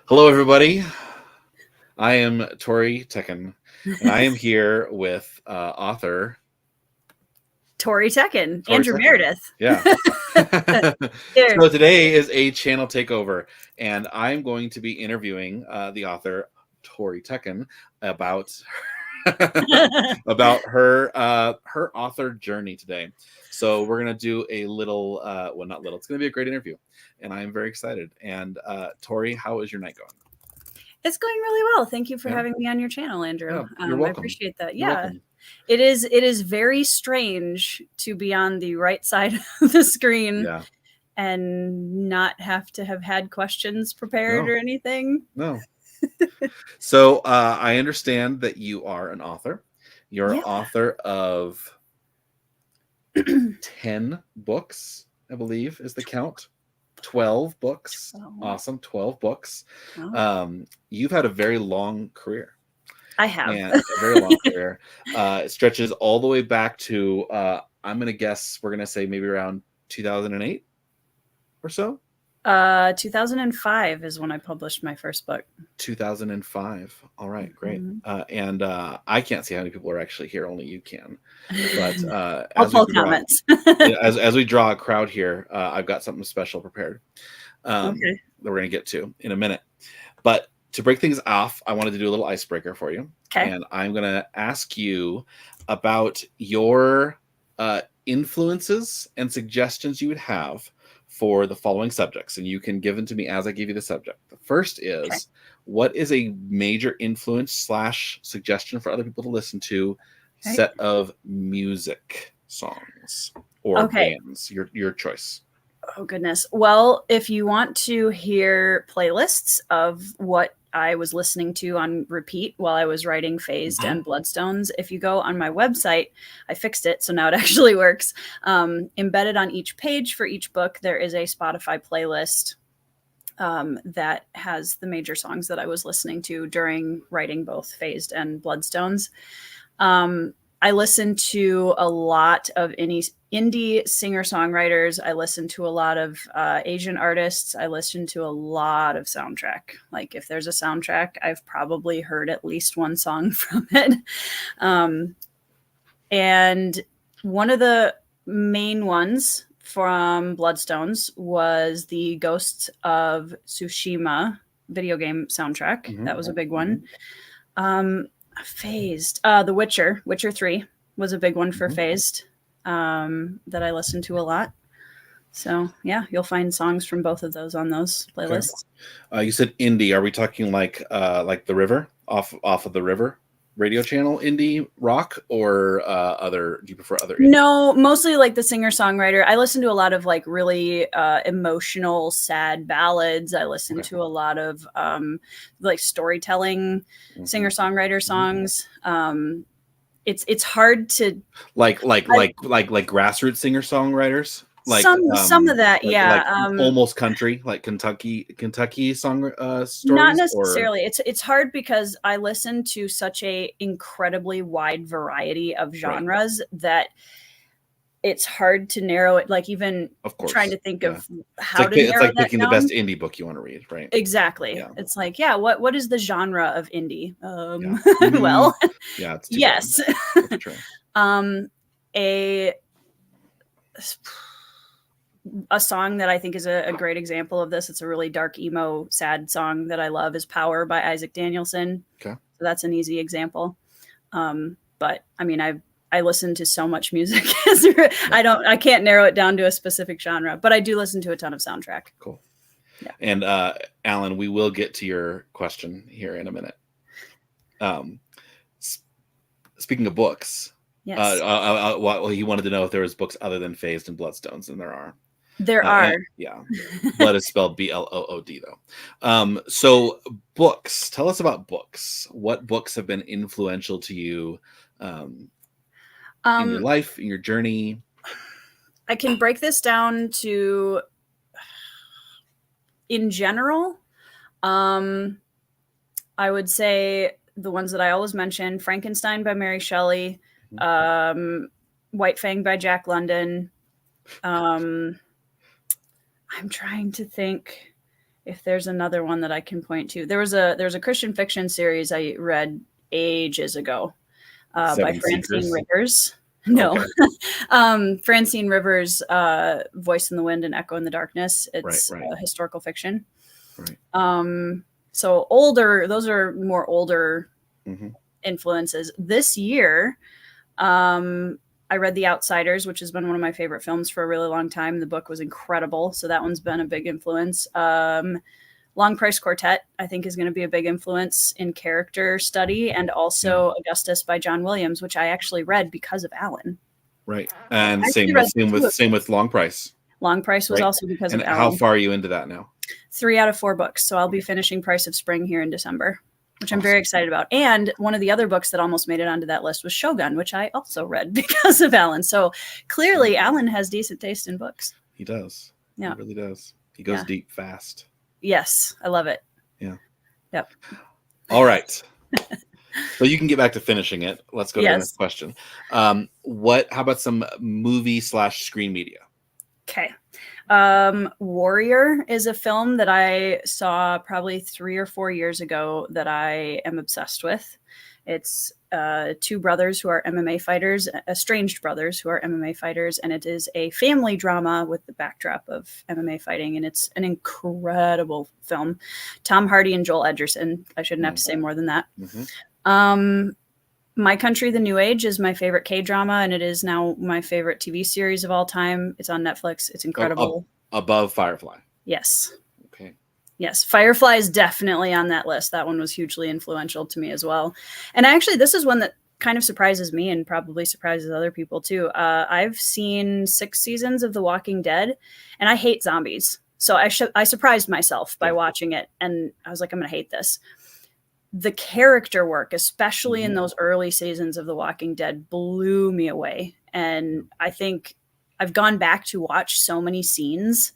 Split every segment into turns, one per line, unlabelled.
Hello, everybody. I am Tori Tekken, and I am here with author
Tori Tekken,
Tori
Andrew
Tekken.
Meredith.
Yeah.
Here.
So today is a channel takeover, and I'm going to be interviewing the author Tori Tekken about about her author journey today. So we're gonna do a little, well, not little. It's gonna be a great interview, and I'm very excited. And Tori, how is your night going?
It's going really well. Thank you for
Yeah.
having me on your channel, Andrew.
Yeah, you're welcome.
I appreciate that.
You're
Yeah.
welcome.
It is very strange to be on the right side of the screen
Yeah.
and not have to have had questions prepared
No.
or anything.
No. So I understand that you are an author. You're
Yeah.
an author of 10 books, I believe is the count. 12 books.
12.
Awesome. 12 books.
Wow.
You've had a very long career.
I have.
And a very long career. It stretches all the way back to, I'm going to guess, we're going to say maybe around 2008 or so.
2005 is when I published my first book.
2005. All right, great. And I can't see how many people are actually here. Only you can. But
comments.
as we draw a crowd here, I've got something special prepared
Okay.
that we're going to get to in a minute. But to break things off, I wanted to do a little icebreaker for you.
Okay.
And I'm going to ask you about your influences and suggestions you would have for the following subjects, and you can give them to me as I give you the subject. The first is, okay, what is a major influence / suggestion for other people to listen to, okay, set of music songs or bands, your choice.
Oh, goodness. Well, if you want to hear playlists of what I was listening to on repeat while I was writing Phased and Bloodstones, if you go on my website, I fixed it, so now it actually works. Embedded on each page for each book, there is a Spotify playlist that has the major songs that I was listening to during writing both Phased and Bloodstones. I listen to a lot of indie singer-songwriters. I listen to a lot of Asian artists. I listen to a lot of soundtrack. Like if there's a soundtrack, I've probably heard at least one song from it. And one of the main ones from Bloodstones was the Ghosts of Tsushima video game soundtrack. That was a big one. Phased. The Witcher 3 was a big one for Phased that I listened to a lot. So yeah, you'll find songs from both of those on those playlists.
Okay. You said indie. Are we talking like The River off of The River radio channel indie rock, or other? Do you prefer other indie?
No, mostly like the singer-songwriter. I listen to a lot of like really emotional, sad ballads. I listen to a lot of like storytelling singer-songwriter songs. It's hard to like
grassroots singer-songwriters. Like
some of that, yeah.
Like almost country, like Kentucky song stories.
Not necessarily. It's hard because I listen to such a incredibly wide variety of genres that it's hard to narrow it. Like even trying to think of how to narrow
it's like
that
picking
down.
The best indie book you want to read, right?
Exactly. Yeah. It's like, yeah, what is the genre of indie?
Yeah.
Well,
yeah, it's
yes.
That's true.
A song that I think is a great example of this, it's a really dark, emo, sad song that I love, is Power by Isaac Danielson.
Okay.
So that's an easy example. But I mean, I listen to so much music. I can't narrow it down to a specific genre, but I do listen to a ton of soundtrack.
Cool. Yeah. And Alan, we will get to your question here in a minute. Speaking of books,
yes.
Well, he wanted to know if there was books other than Phased and Bloodstones, and there are.
There are.
Yeah. Blood is spelled BLOOD though. So books. Tell us about books. What books have been influential to you in your life, in your journey?
I can break this down to, in general, I would say the ones that I always mention: Frankenstein by Mary Shelley, White Fang by Jack London. I'm trying to think. if there's another one that I can point to. There's a Christian fiction series I read ages ago by
Seven
Francine
Seekers.
Rivers. No,
Okay.
Francine Rivers, Voice in the Wind and Echo in the Darkness. It's
Right.
historical fiction.
Right.
So older, those are more older
Mm-hmm.
influences. This year, I read The Outsiders, which has been one of my favorite films for a really long time. The book was incredible, so that one's been a big influence. Long Price Quartet, I think, is going to be a big influence in character study, and also Augustus by John Williams, which I actually read because of Alan.
Right, and same with Long Price.
Long Price was also because of Alan.
How far are you into that now?
3 out of 4 books, so I'll be finishing Price of Spring here in December, which I'm very excited about. And one of the other books that almost made it onto that list was Shogun, which I also read because of Alan. So clearly, Alan has decent taste in books.
He does.
Yeah,
he really does. He goes deep fast.
Yes, I love it.
Yeah.
Yep.
All right. So you can get back to finishing it. Let's go to the next question. How about some movie/screen media?
Okay. Warrior is a film that I saw probably 3 or 4 years ago that I am obsessed with. It's 2 brothers who are MMA fighters, estranged brothers who are MMA fighters, and it is a family drama with the backdrop of MMA fighting, and it's an incredible film. Tom Hardy and Joel Edgerton. I shouldn't have to say more than that. Mm-hmm. My Country, the New Age is my favorite K-drama, and it is now my favorite TV series of all time. It's on Netflix. It's incredible.
Above Firefly.
Yes.
Okay.
Yes, Firefly is definitely on that list. That one was hugely influential to me as well. And actually, this is one that kind of surprises me and probably surprises other people too. I've seen 6 seasons of The Walking Dead, and I hate zombies. So I surprised myself by watching it, and I was like, I'm going to hate this. The character work, especially in those early seasons of The Walking Dead, blew me away. And I think I've gone back to watch so many scenes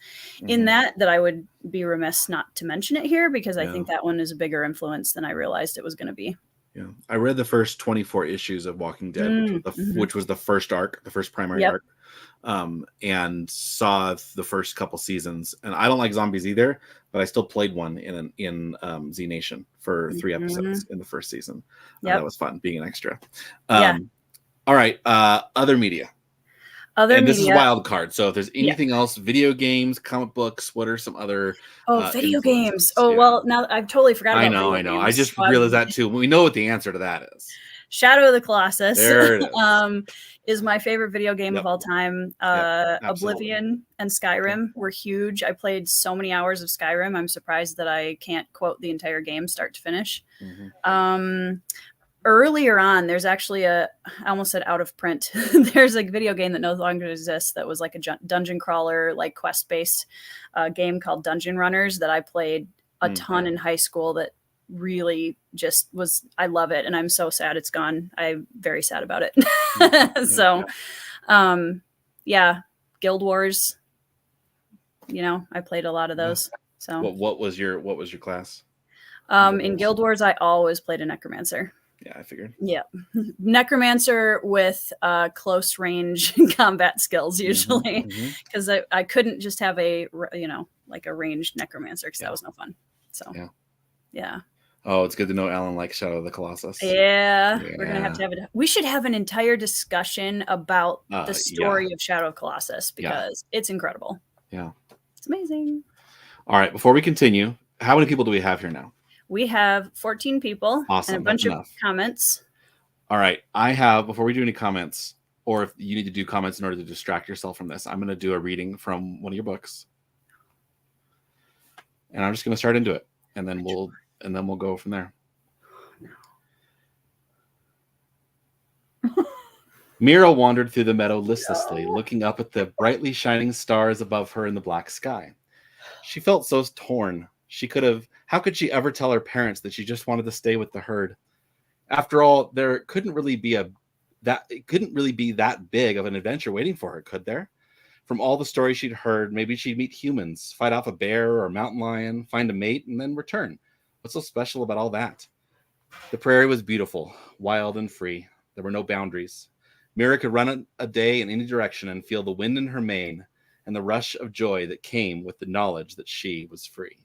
in that I would be remiss not to mention it here, because I think that one is a bigger influence than I realized it was going to be.
Yeah. I read the first 24 issues of Walking Dead, which was the first arc, the first primary arc, and saw the first couple seasons. And I don't like zombies either, but I still played one in Z Nation for 3 episodes in the first season. That was fun, being an extra. All right. Other media. This is wild card. So if there's anything else, video games, comic books, what are some other
video games? Well, now I've totally forgot about
I know. I just realized that too. We know what the answer to that is.
Shadow of the Colossus
there it is.
Is my favorite video game of all time. Oblivion and Skyrim were huge. I played so many hours of Skyrim. I'm surprised that I can't quote the entire game start to finish. Earlier on, there's actually I almost said out of print. There's a video game that no longer exists that was like a dungeon crawler, like quest-based game called Dungeon Runners that I played a ton in high school that really just was, I love it. And I'm so sad it's gone. I'm very sad about it. So, Guild Wars, I played a lot of those. So
what was your class?
In Guild Wars, I always played a necromancer.
Yeah, I figured.
Yeah. Necromancer with close range combat skills usually, because I couldn't just have a ranged necromancer, because that was no fun. So yeah.
Oh, it's good to know Alan likes Shadow of the Colossus.
Yeah. We're gonna have to have it. We should have an entire discussion about the story of Shadow of Colossus, because it's incredible.
Yeah.
It's amazing.
All right. Before we continue, how many people do we have here now?
We have 14 people and a bunch of comments.
All right. Before we do any comments, or if you need to do comments in order to distract yourself from this, I'm going to do a reading from one of your books. And I'm just going to start into it. And then we'll go from there. Mira wandered through the meadow listlessly, looking up at the brightly shining stars above her in the black sky. She felt so torn. How could she ever tell her parents that she just wanted to stay with the herd? After all, it couldn't really be that big of an adventure waiting for her, could there? From all the stories she'd heard, maybe she'd meet humans, fight off a bear or a mountain lion, find a mate, and then return. What's so special about all that? The prairie was beautiful, wild and free. There were no boundaries. Mira could run a day in any direction and feel the wind in her mane and the rush of joy that came with the knowledge that she was free.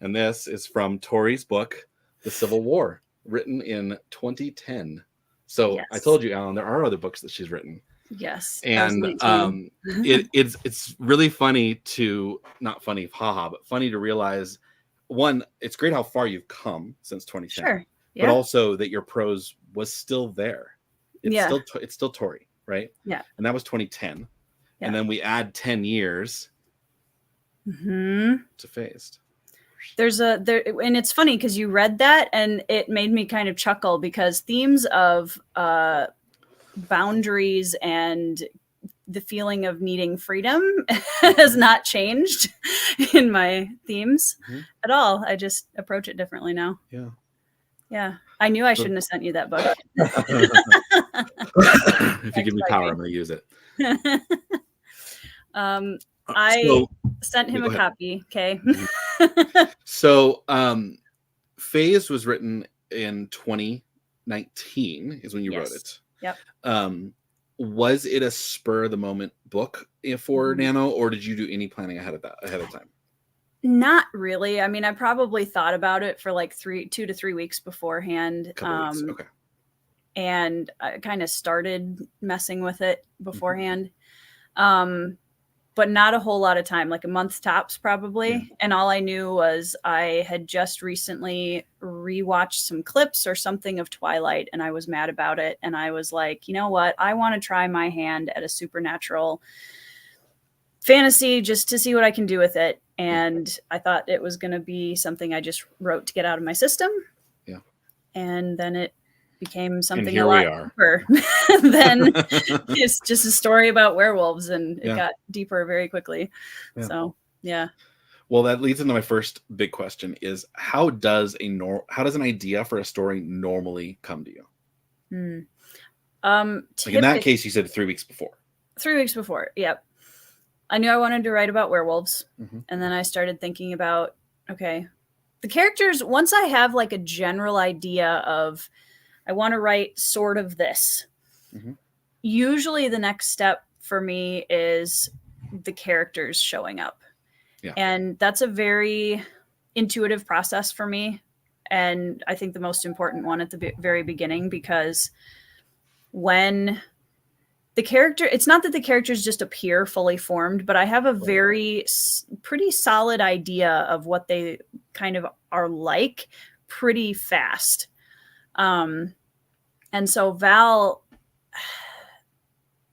And this is from Tori's book, The Civil War, written in 2010. So
Yes.
I told you, Alan, there are other books that she's written.
Yes.
And it's really funny to, not funny, haha, but funny to realize, one, it's great how far you've come since 2010.
Sure. Yeah.
But also that your prose was still there. It's still Tori, right?
Yeah.
And that was 2010.
Yeah.
And then we add 10 years
to
Phased.
And it's funny because you read that and it made me kind of chuckle, because themes of boundaries and the feeling of needing freedom has not changed in my themes at all. I just approach it differently now.
Yeah.
Yeah. I knew I shouldn't have sent you that book.
If you give me power, I'm going to use it.
I sent him a copy. Okay.
So, Phased was written in 2019 is when you wrote it.
Yep.
Was it a spur of the moment book for Nano, or did you do any planning ahead of time?
Not really. I mean, I probably thought about it for like 2 to 3 weeks beforehand.
Weeks. Okay.
And I kind of started messing with it beforehand. But not a whole lot of time, like a month tops probably. Yeah. And all I knew was I had just recently rewatched some clips or something of Twilight, and I was mad about it. And I was like, you know what? I want to try my hand at a supernatural fantasy just to see what I can do with it. And I thought it was going to be something I just wrote to get out of my system. Yeah. And then it became something a lot deeper than it's just a story about werewolves, and it got deeper very quickly. Yeah. So, yeah.
Well, that leads into my first big question is how does an idea for a story normally come to you? Like in that case, you said 3 weeks before.
3 weeks before. Yep. I knew I wanted to write about werewolves. And then I started thinking about, okay, the characters, once I have like a general idea of, I want to write sort of this. Usually the next step for me is the characters showing up. Yeah. And that's a very intuitive process for me. And I think the most important one at the very beginning, because when the character, it's not that the characters just appear fully formed, but I have a pretty solid idea of what they kind of are like pretty fast. And so Val,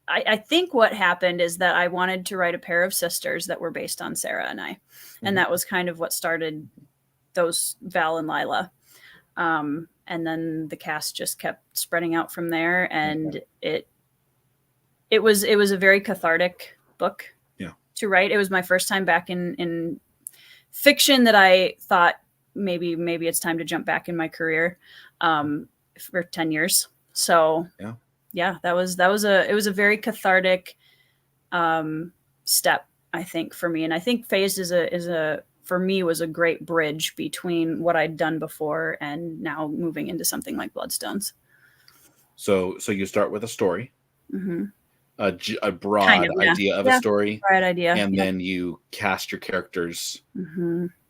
I think what happened is that I wanted to write a pair of sisters that were based on Sarah and I. And that was kind of what started those Val and Lila. And then the cast just kept spreading out from there. And it was a very cathartic book to write. It was my first time back in fiction that I thought maybe it's time to jump back in my career. For 10 years. So it was a very cathartic step, I think, for me. And I think Phased for me was a great bridge between what I'd done before and now moving into something like Bloodstones.
So you start with a story, a broad idea of a story,
broad idea,
and then you cast your characters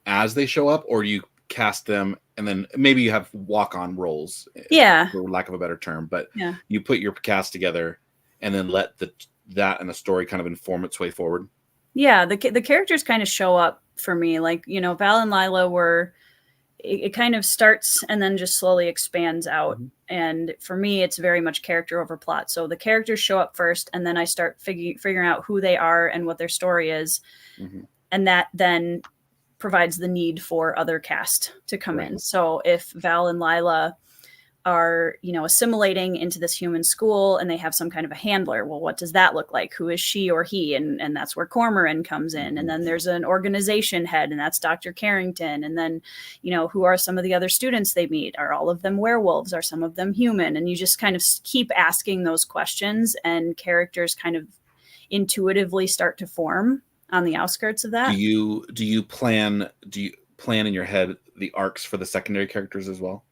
as they show up, or you cast them and then maybe you have walk-on roles, for lack of a better term, but you put your cast together and then let that and the story kind of inform its way forward.
Yeah, the characters kind of show up for me, like, you know, Val and Lila were, it kind of starts and then just slowly expands out. And for me, it's very much character over plot. So the characters show up first, and then I start figuring out who they are and what their story is, and that then provides the need for other cast to come in. So if Val and Lila are, you know, assimilating into this human school and they have some kind of a handler, well, what does that look like? Who is she or he? And that's where Cormoran comes in. And then there's an organization head, and that's Dr. Carrington. And then, you know, who are some of the other students they meet? Are all of them werewolves? Are some of them human? And you just kind of keep asking those questions, and characters kind of intuitively start to form on the outskirts of that.
Do you plan in your head the arcs for the secondary characters as well?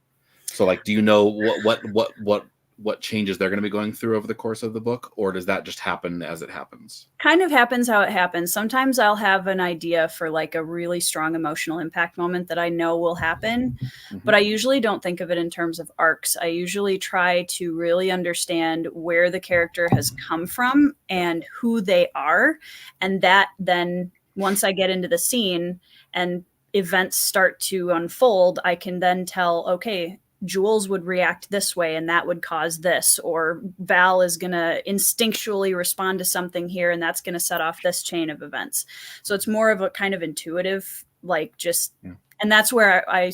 So like, do you know what what changes they're going to be going through over the course of the book, or does that just happen as it happens?
Kind of happens how it happens. Sometimes I'll have an idea for like a really strong emotional impact moment that I know will happen, but I usually don't think of it in terms of arcs. I usually try to really understand where the character has come from and who they are. And that then, once I get into the scene and events start to unfold, I can then tell, okay, Jules would react this way and that would cause this, or Val is going to instinctually respond to something here and that's going to set off this chain of events. So it's more of a kind of intuitive, like just, and that's where I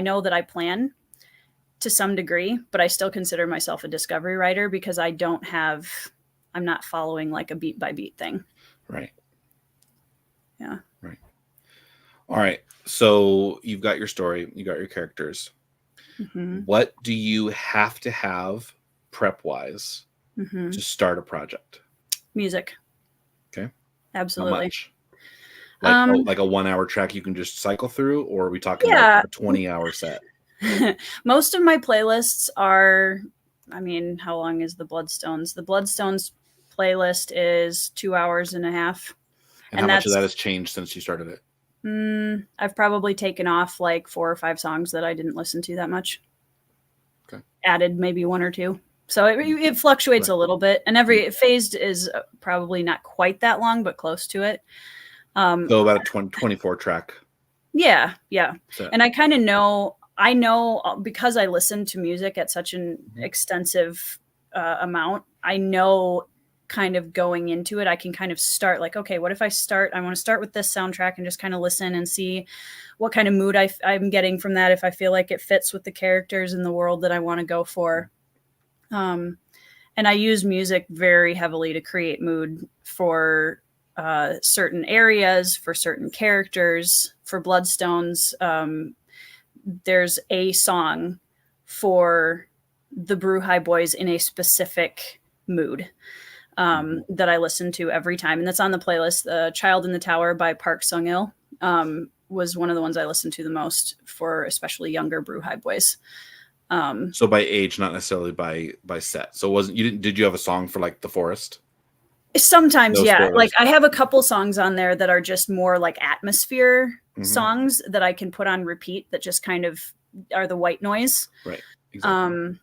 know that I plan to some degree, but I still consider myself a discovery writer because I'm not following like a beat by beat thing.
Right.
Yeah.
Right. All right. So you've got your story, you got your characters. What do you have to have prep wise to start a project?
Music.
Okay.
Absolutely.
How much? Like a 1 hour track you can just cycle through, or are we talking like a 20-hour set?
Most of my playlists are, I mean, how long is the Bloodstones? The Bloodstones playlist is 2.5 hours. And
how much of that has changed since you started it?
I've probably taken off like 4 or 5 songs that I didn't listen to that much.
Okay.
Added maybe 1 or 2. So it fluctuates a little bit. And phased is probably not quite that long, but close to it.
So about a 24 track.
Yeah.
set.
And I kind of I know because I listen to music at such an extensive amount, I know kind of going into it, I can kind of start like, okay, what if I want to start with this soundtrack and just kind of listen and see what kind of mood I'm getting from that, if I feel like it fits with the characters and the world that I want to go for. And I use music very heavily to create mood for certain areas, for certain characters. For Bloodstones, there's a song for the Bruhai boys in a specific mood that I listen to every time. And that's on the playlist. Child in the Tower by Park Sung-il was one of the ones I listened to the most for especially younger Bruhai boys.
So by age, not necessarily by set. So did you have a song for like The Forest?
Sometimes, yeah. Like I have a couple songs on there that are just more like atmosphere songs that I can put on repeat that just kind of are the white noise.
Right. Exactly.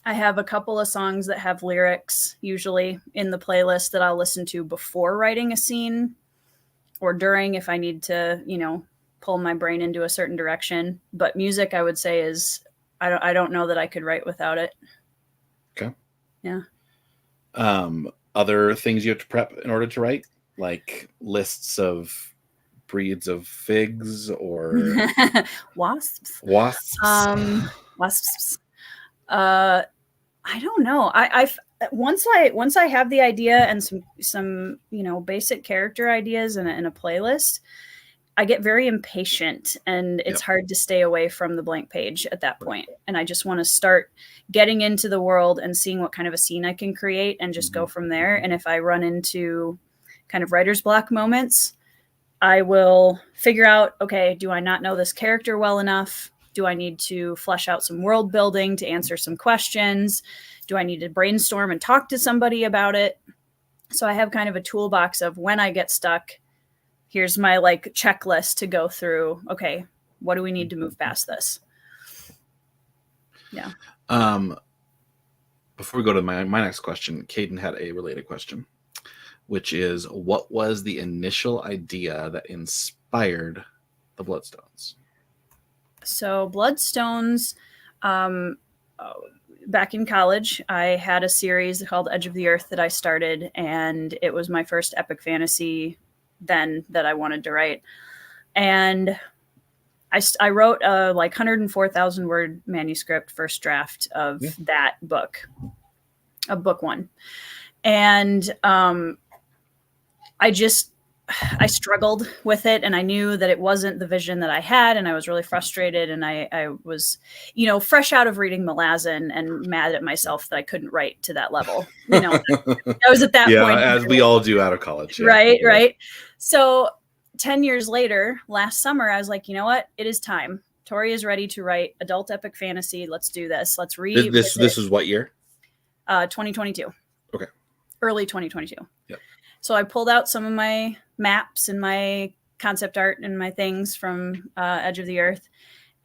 I have a couple of songs that have lyrics usually in the playlist that I'll listen to before writing a scene or during if I need to, pull my brain into a certain direction. But music, I would say, is I don't know that I could write without it.
Okay.
Yeah.
Other things you have to prep in order to write, like lists of breeds of figs or
wasps.
Wasps.
I don't know. Once I have the idea and some basic character ideas in a playlist, I get very impatient and it's hard to stay away from the blank page at that point. And I just want to start getting into the world and seeing what kind of a scene I can create and just go from there. And if I run into kind of writer's block moments, I will figure out, okay, do I not know this character well enough? Do I need to flesh out some world building to answer some questions? Do I need to brainstorm and talk to somebody about it? So I have kind of a toolbox of when I get stuck, here's my like checklist to go through. Okay, what do we need to move past this? Yeah.
Before we go to my next question, Caden had a related question, which is, what was the initial idea that inspired the Bloodstones?
So Bloodstones, back in college, I had a series called Edge of the Earth that I started, and it was my first epic fantasy then that I wanted to write. And I wrote a like 104,000 word manuscript first draft of that book, of book 1. And I struggled with it, and I knew that it wasn't the vision that I had, and I was really frustrated, and I was, fresh out of reading Malazan and mad at myself that I couldn't write to that level. I was at that point.
Yeah, as we all do out of college. Yeah.
Right. So 10 years later, last summer, I was like, you know what? It is time. Tori is ready to write adult epic fantasy. Let's do this. Let's read.
This is what year?
2022.
Okay.
Early 2022.
Yep.
So I pulled out some of my maps and my concept art and my things from Edge of the Earth.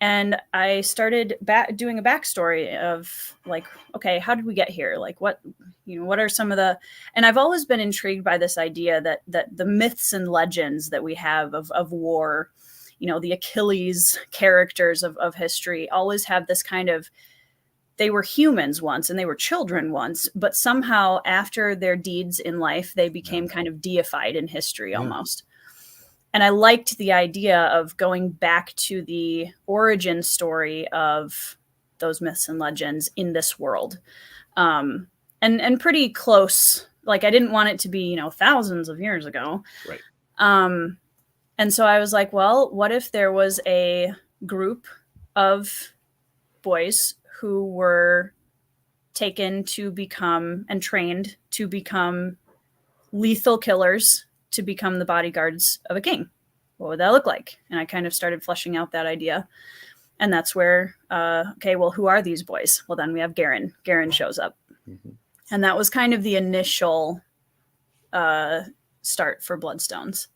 And I started doing a backstory of like, okay, how did we get here? Like what are some of the, and I've always been intrigued by this idea that the myths and legends that we have of war, the Achilles characters of history always have this kind of, they were humans once and they were children once, but somehow after their deeds in life, they became kind of deified in history almost. And I liked the idea of going back to the origin story of those myths and legends in this world. And pretty close. Like I didn't want it to be, thousands of years ago.
Right.
And so I was like, well, what if there was a group of boys who were taken to become and trained to become lethal killers, to become the bodyguards of a king? What would that look like? And I kind of started fleshing out that idea. And that's where, okay, well, who are these boys? Well, then we have Garen. Garen shows up. Mm-hmm. And that was kind of the initial start for Bloodstones.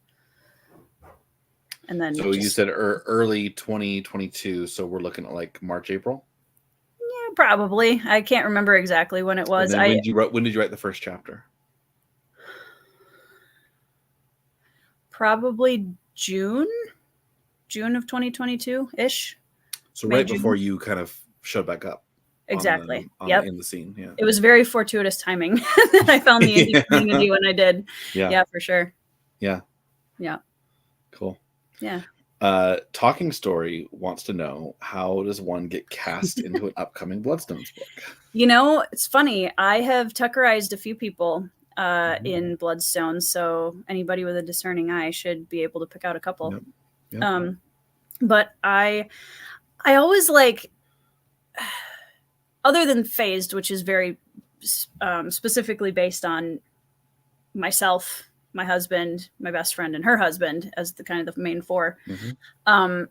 And then
so you said early 2022. So we're looking at like March, April?
Yeah, probably. I can't remember exactly when it was.
And then when did you write the first chapter?
Probably June of 2022-ish.
So right before you kind of showed back up.
Exactly.
In the scene. Yeah.
It was very fortuitous timing that I found the indie community when I did. Yeah, for sure.
Yeah.
Yeah.
Cool.
Yeah.
Talking Story wants to know, how does one get cast into an upcoming Bloodstones book?
It's funny. I have Tuckerized a few people in Bloodstones, so anybody with a discerning eye should be able to pick out a couple. Yep. But I always like, other than Phased, which is very specifically based on myself, my husband, my best friend, and her husband as the kind of the main four. Mm-hmm.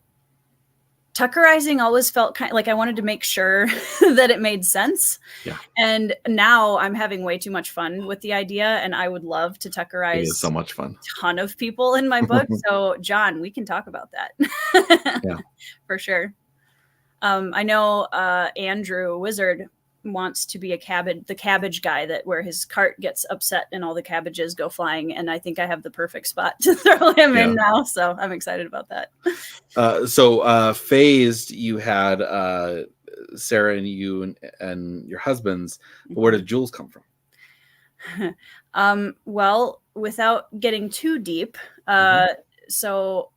Tuckerizing always felt kind of like I wanted to make sure that it made sense.
Yeah.
And now I'm having way too much fun with the idea, and I would love to Tuckerize.
It is so much fun.
A ton of people in my book. So John, we can talk about that.
Yeah.
For sure. I know Andrew Wizard wants to be the cabbage guy where his cart gets upset and all the cabbages go flying, and I think I have the perfect spot to throw him in now, so I'm excited about that.
So Phased, you had Sarah and you and your husbands, but where did Jules come from?
Well, without getting too deep, so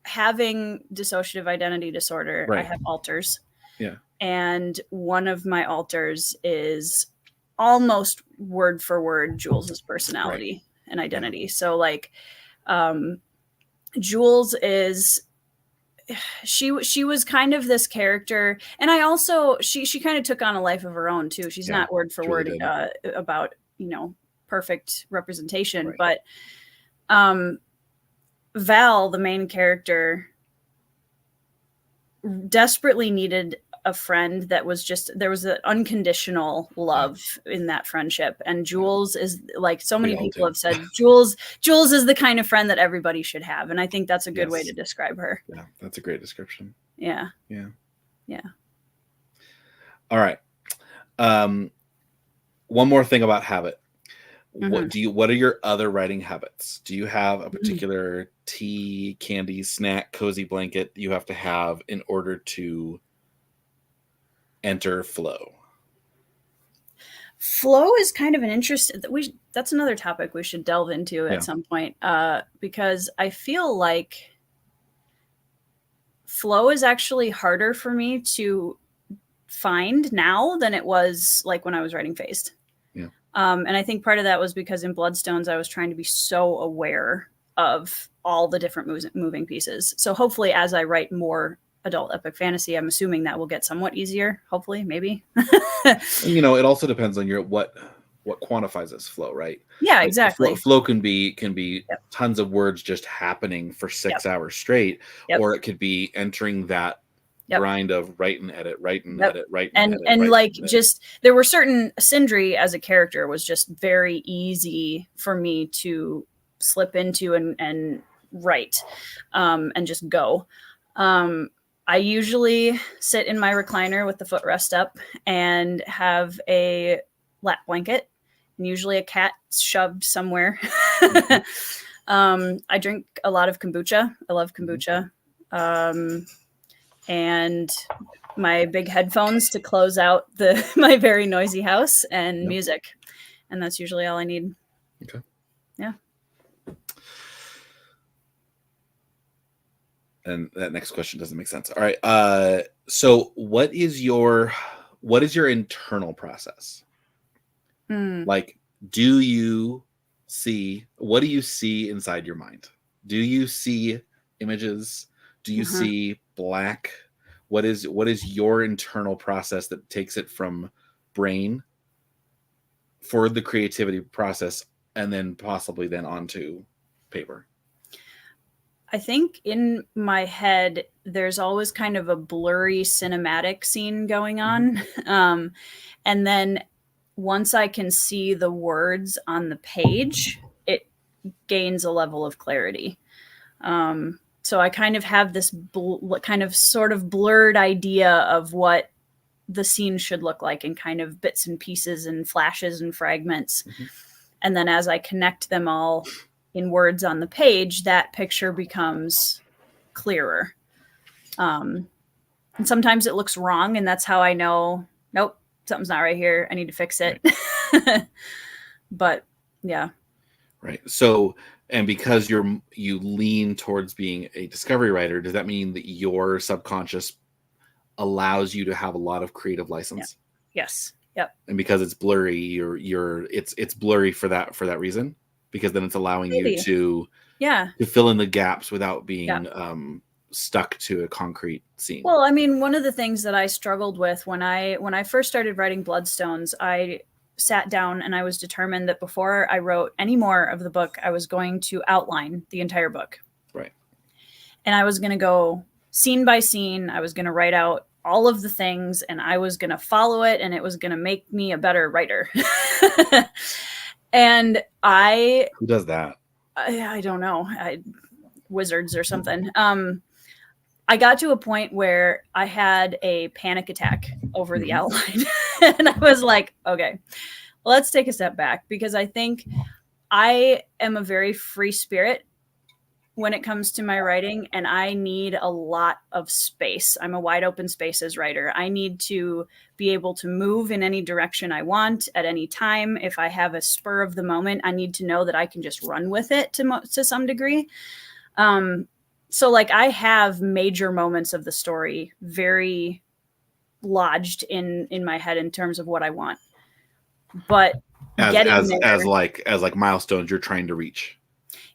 having dissociative identity disorder, right. I have alters.
Yeah.
And one of my alters is almost word for word Jules's personality and identity. So like Jules is, she was kind of this character, and I also she kind of took on a life of her own too. She's not word for word about perfect representation, but Val, the main character, desperately needed a friend that was just, there was an unconditional love in that friendship. And Jules is, like so many people have said, Jules is the kind of friend that everybody should have. And I think that's a good way to describe her.
Yeah, that's a great description.
Yeah.
Yeah.
Yeah.
All right. One more thing about habit. What are your other writing habits? Do you have a particular tea, candy, snack, cozy blanket you have to have in order to enter flow?
Flow is kind of an interest that's another topic we should delve into at some point, because I feel like flow is actually harder for me to find now than it was like when I was writing Phased. And I think part of that was because in Bloodstones, I was trying to be so aware of all the different moving pieces. So hopefully as I write more adult epic fantasy, I'm assuming that will get somewhat easier. Hopefully, maybe.
It also depends on what quantifies as flow, right?
Yeah, exactly.
Flow can be tons of words just happening for 6 hours straight, or it could be entering that grind of write and edit, write and edit, write
and
edit,
and
write
like
and edit.
just there were certain Sindri as a character was just very easy for me to slip into and write and just go. I usually sit in my recliner with the footrest up and have a lap blanket, and usually a cat shoved somewhere. I drink a lot of kombucha. I love kombucha. And my big headphones to close out my very noisy house, and music. And that's usually all I need.
Okay.
Yeah.
And that next question doesn't make sense. All right. So what is your internal process? Like, what do you see inside your mind? Do you see images? Do you see black? What is your internal process that takes it from brain for the creativity process and then possibly then onto paper?
I think in my head, there's always kind of a blurry cinematic scene going on. And then once I can see the words on the page, it gains a level of clarity. So I kind of have this kind of sort of blurred idea of what the scene should look like in kind of bits and pieces and flashes and fragments. And then as I connect them all in words on the page, that picture becomes clearer. And sometimes it looks wrong, and that's how I know, nope, something's not right here. I need to fix it. Right. But yeah.
Right. So, and because you lean towards being a discovery writer, does that mean that your subconscious allows you to have a lot of creative license?
Yeah. Yes. Yep.
And because it's blurry, it's blurry for that reason, because then it's allowing you to fill in the gaps without being stuck to a concrete scene.
Well, I mean, one of the things that I struggled with when I first started writing Bloodstones, I sat down and I was determined that before I wrote any more of the book, I was going to outline the entire book.
Right.
And I was going to go scene by scene. I was going to write out all of the things, and I was going to follow it, and it was going to make me a better writer. And
who does that?
I don't know. Wizards or something. I got to a point where I had a panic attack over the outline. And I was like, okay, let's take a step back, because I think I am a very free spirit when it comes to my writing, and I need a lot of space. I'm a wide open spaces writer. I need to be able to move in any direction I want at any time. If I have a spur of the moment, I need to know that I can just run with it to some degree. So like I have major moments of the story very lodged in my head in terms of what I want. But
as like milestones you're trying to reach.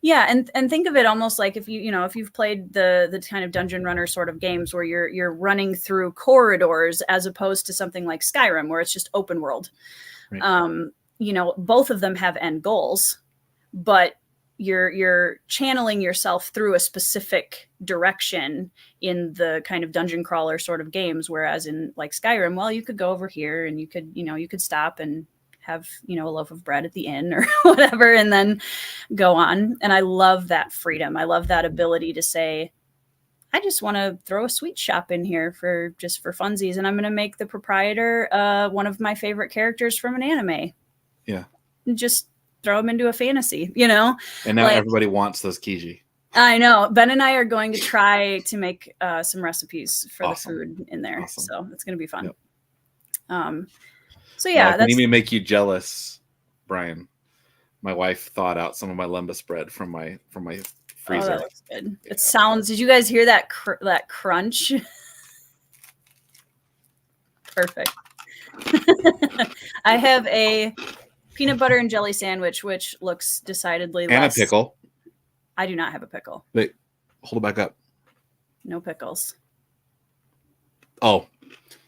Yeah, and think of it almost like if you've played the kind of dungeon runner sort of games where you're running through corridors as opposed to something like Skyrim where it's just open world. Right. Both of them have end goals, but you're channeling yourself through a specific direction in the kind of dungeon crawler sort of games, whereas in like Skyrim, well, you could go over here and you could stop and have, a loaf of bread at the inn or whatever, and then go on. And I love that freedom. I love that ability to say, I just want to throw a sweet shop in here for funsies. And I'm going to make the proprietor one of my favorite characters from an anime.
Yeah.
And just throw them into a fantasy,
And now everybody wants those Kiji.
I know. Ben and I are going to try to make some recipes for the food in there. Awesome. So it's going to be fun. Yep. So yeah,
that's even make you jealous, Brian. My wife thawed out some of my lembas bread from my freezer.
Oh, that looks good. Yeah. It sounds. Did you guys hear that that crunch? Perfect. I have a peanut butter and jelly sandwich, which looks decidedly
and a pickle.
I do not have a pickle.
Wait, hold it back up.
No pickles.
Oh.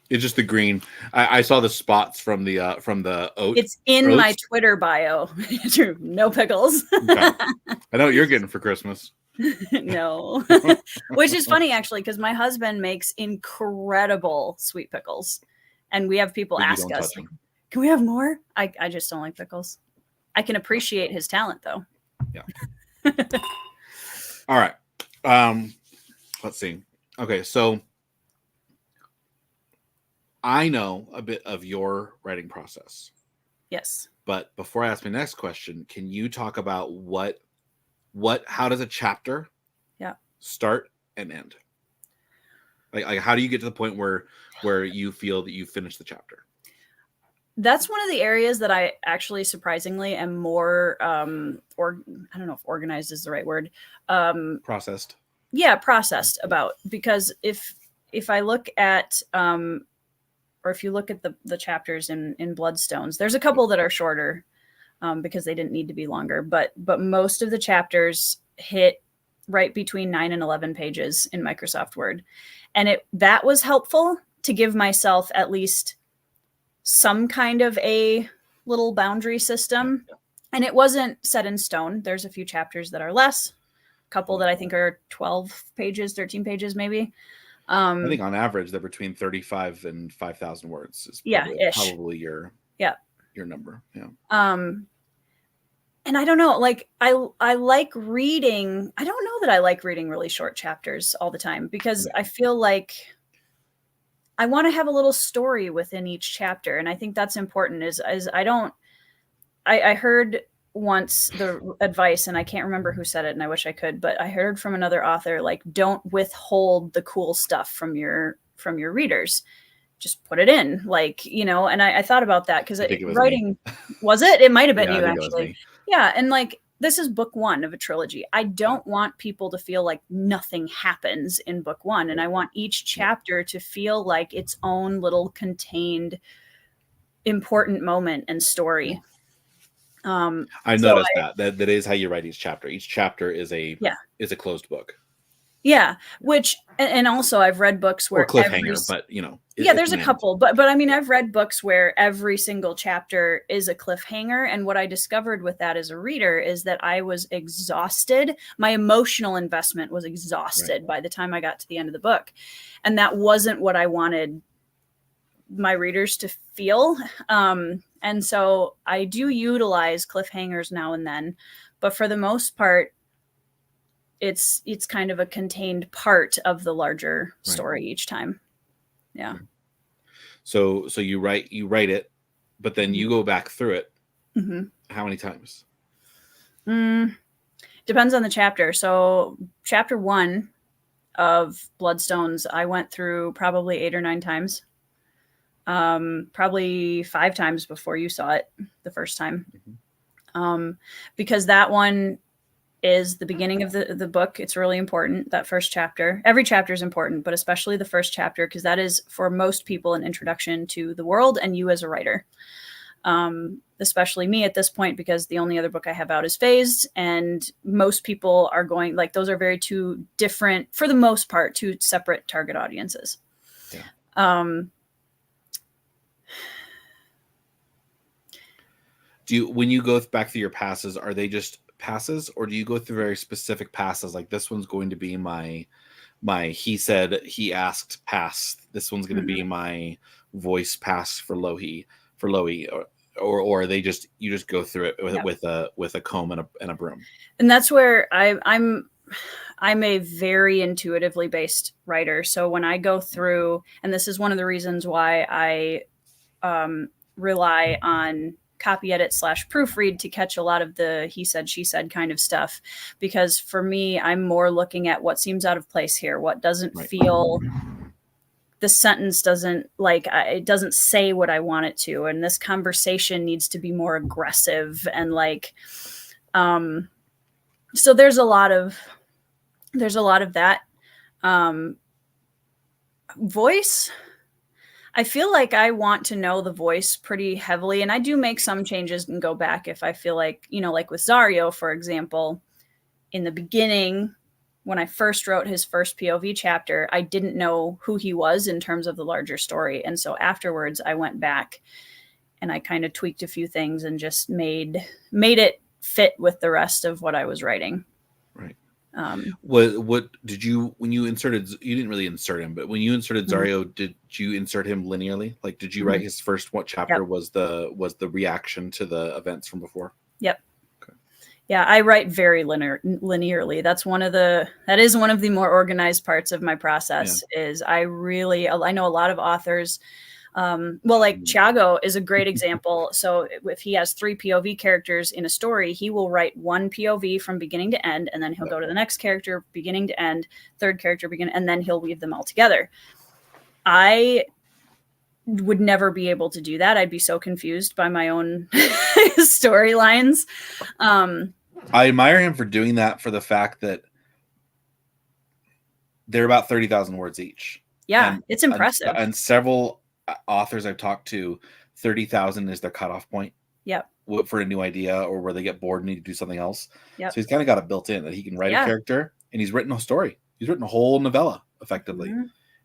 It's just the green. I saw the spots from the oats.
It's in my Twitter bio. No pickles.
Okay. I know what you're getting for Christmas.
No. Which is funny, actually, because my husband makes incredible sweet pickles. And we have people
But you
ask
don't
us,
touch
like,
them.
can we have more? I just don't like pickles. I can appreciate his talent, though.
Yeah. All right. Let's see. Okay, so I know a bit of your writing process.
Yes.
But before I ask my next question, can you talk about how does a chapter start and end? Like how do you get to the point where you feel that you finished the chapter?
That's one of the areas that I actually surprisingly am more or I don't know if organized is the right word.
Processed.
Yeah, processed about, because if I look at or if you look at the chapters in Bloodstones, there's a couple that are shorter because they didn't need to be longer, but most of the chapters hit right between 9 and 11 pages in Microsoft Word. And that was helpful to give myself at least some kind of a little boundary system. And it wasn't set in stone. There's a few chapters that are less, a couple that I think are 12 pages, 13 pages maybe.
I think on average they're between 35 and 5,000 words is probably your number. Yeah.
And I don't know, like I like reading. I don't know that I like reading really short chapters all the time, because I feel like I want to have a little story within each chapter. And I think that's important is I heard once the advice, and I can't remember who said it, and I wish I could, but I heard from another author, like, don't withhold the cool stuff from your readers. Just put it in, like, and I thought about that, because writing was it? It might have been you, actually. Yeah. And like, this is book one of a trilogy. I don't want people to feel like nothing happens in book one. And I want each chapter to feel like its own little contained important moment and story.
I noticed that is how you write each chapter. Each chapter is a closed book.
Yeah, which, and also I've read books where
or cliffhanger, but
there's a couple, but I mean, I've read books where every single chapter is a cliffhanger, and what I discovered with that as a reader is that I was exhausted. My emotional investment was exhausted by the time I got to the end of the book, and that wasn't what I wanted my readers to feel. And so I do utilize cliffhangers now and then, but for the most part, it's kind of a contained part of the larger story each time. Yeah.
So you write it, but then you go back through it.
Mm-hmm.
How many times?
Depends on the chapter. So chapter 1 of Bloodstones, I went through probably 8 or 9 times. Probably 5 times before you saw it the first time. Mm-hmm. Because that one is the beginning of the book. It's really important, that first chapter. Every chapter is important, but especially the first chapter, because that is, for most people, an introduction to the world and you as a writer. Especially me at this point, because the only other book I have out is Phased, and most people are going, like, those are very two different, for the most part, two separate target audiences. Yeah.
When you go back through your passes, are they just passes, or do you go through very specific passes? Like, this one's going to be my he said, he asked pass. This one's going to be my voice pass for Lohi, or are they just, you just go through it with a comb and a broom? And
that's where I'm a very intuitively based writer. So when I go through, and this is one of the reasons why I rely on copy edit / proofread to catch a lot of the he said, she said kind of stuff. Because for me, I'm more looking at what seems out of place here, what doesn't feel, the sentence doesn't, like, it doesn't say what I want it to. And this conversation needs to be more aggressive. And like, so there's a lot of that. Voice, I feel like I want to know the voice pretty heavily, and I do make some changes and go back if I feel like, like with Zario, for example, in the beginning, when I first wrote his first POV chapter, I didn't know who he was in terms of the larger story. And so afterwards I went back and I kind of tweaked a few things and just made it fit with the rest of what I was writing.
Right. What did you, when you inserted, you didn't really insert him, but when you inserted Zario, did you insert him linearly? Like, did you write his first chapter was the reaction to the events from before?
Yep. Okay. Yeah, I write very linearly. That is one of the more organized parts of my process. Is I know a lot of authors. Like Thiago is a great example. So if he has 3 POV characters in a story, he will write 1 POV from beginning to end, and then he'll go to the next character, beginning to end, third character, and then he'll weave them all together. I would never be able to do that. I'd be so confused by my own storylines.
I admire him for doing that, for the fact that they're about 30,000 words each.
Yeah, it's impressive.
And several authors I've talked to, 30,000 is their cutoff point.
Yep.
For a new idea, or where they get bored and need to do something else.
Yep.
So he's kind of got it built in that he can write a character, and he's written a story. He's written a whole novella effectively.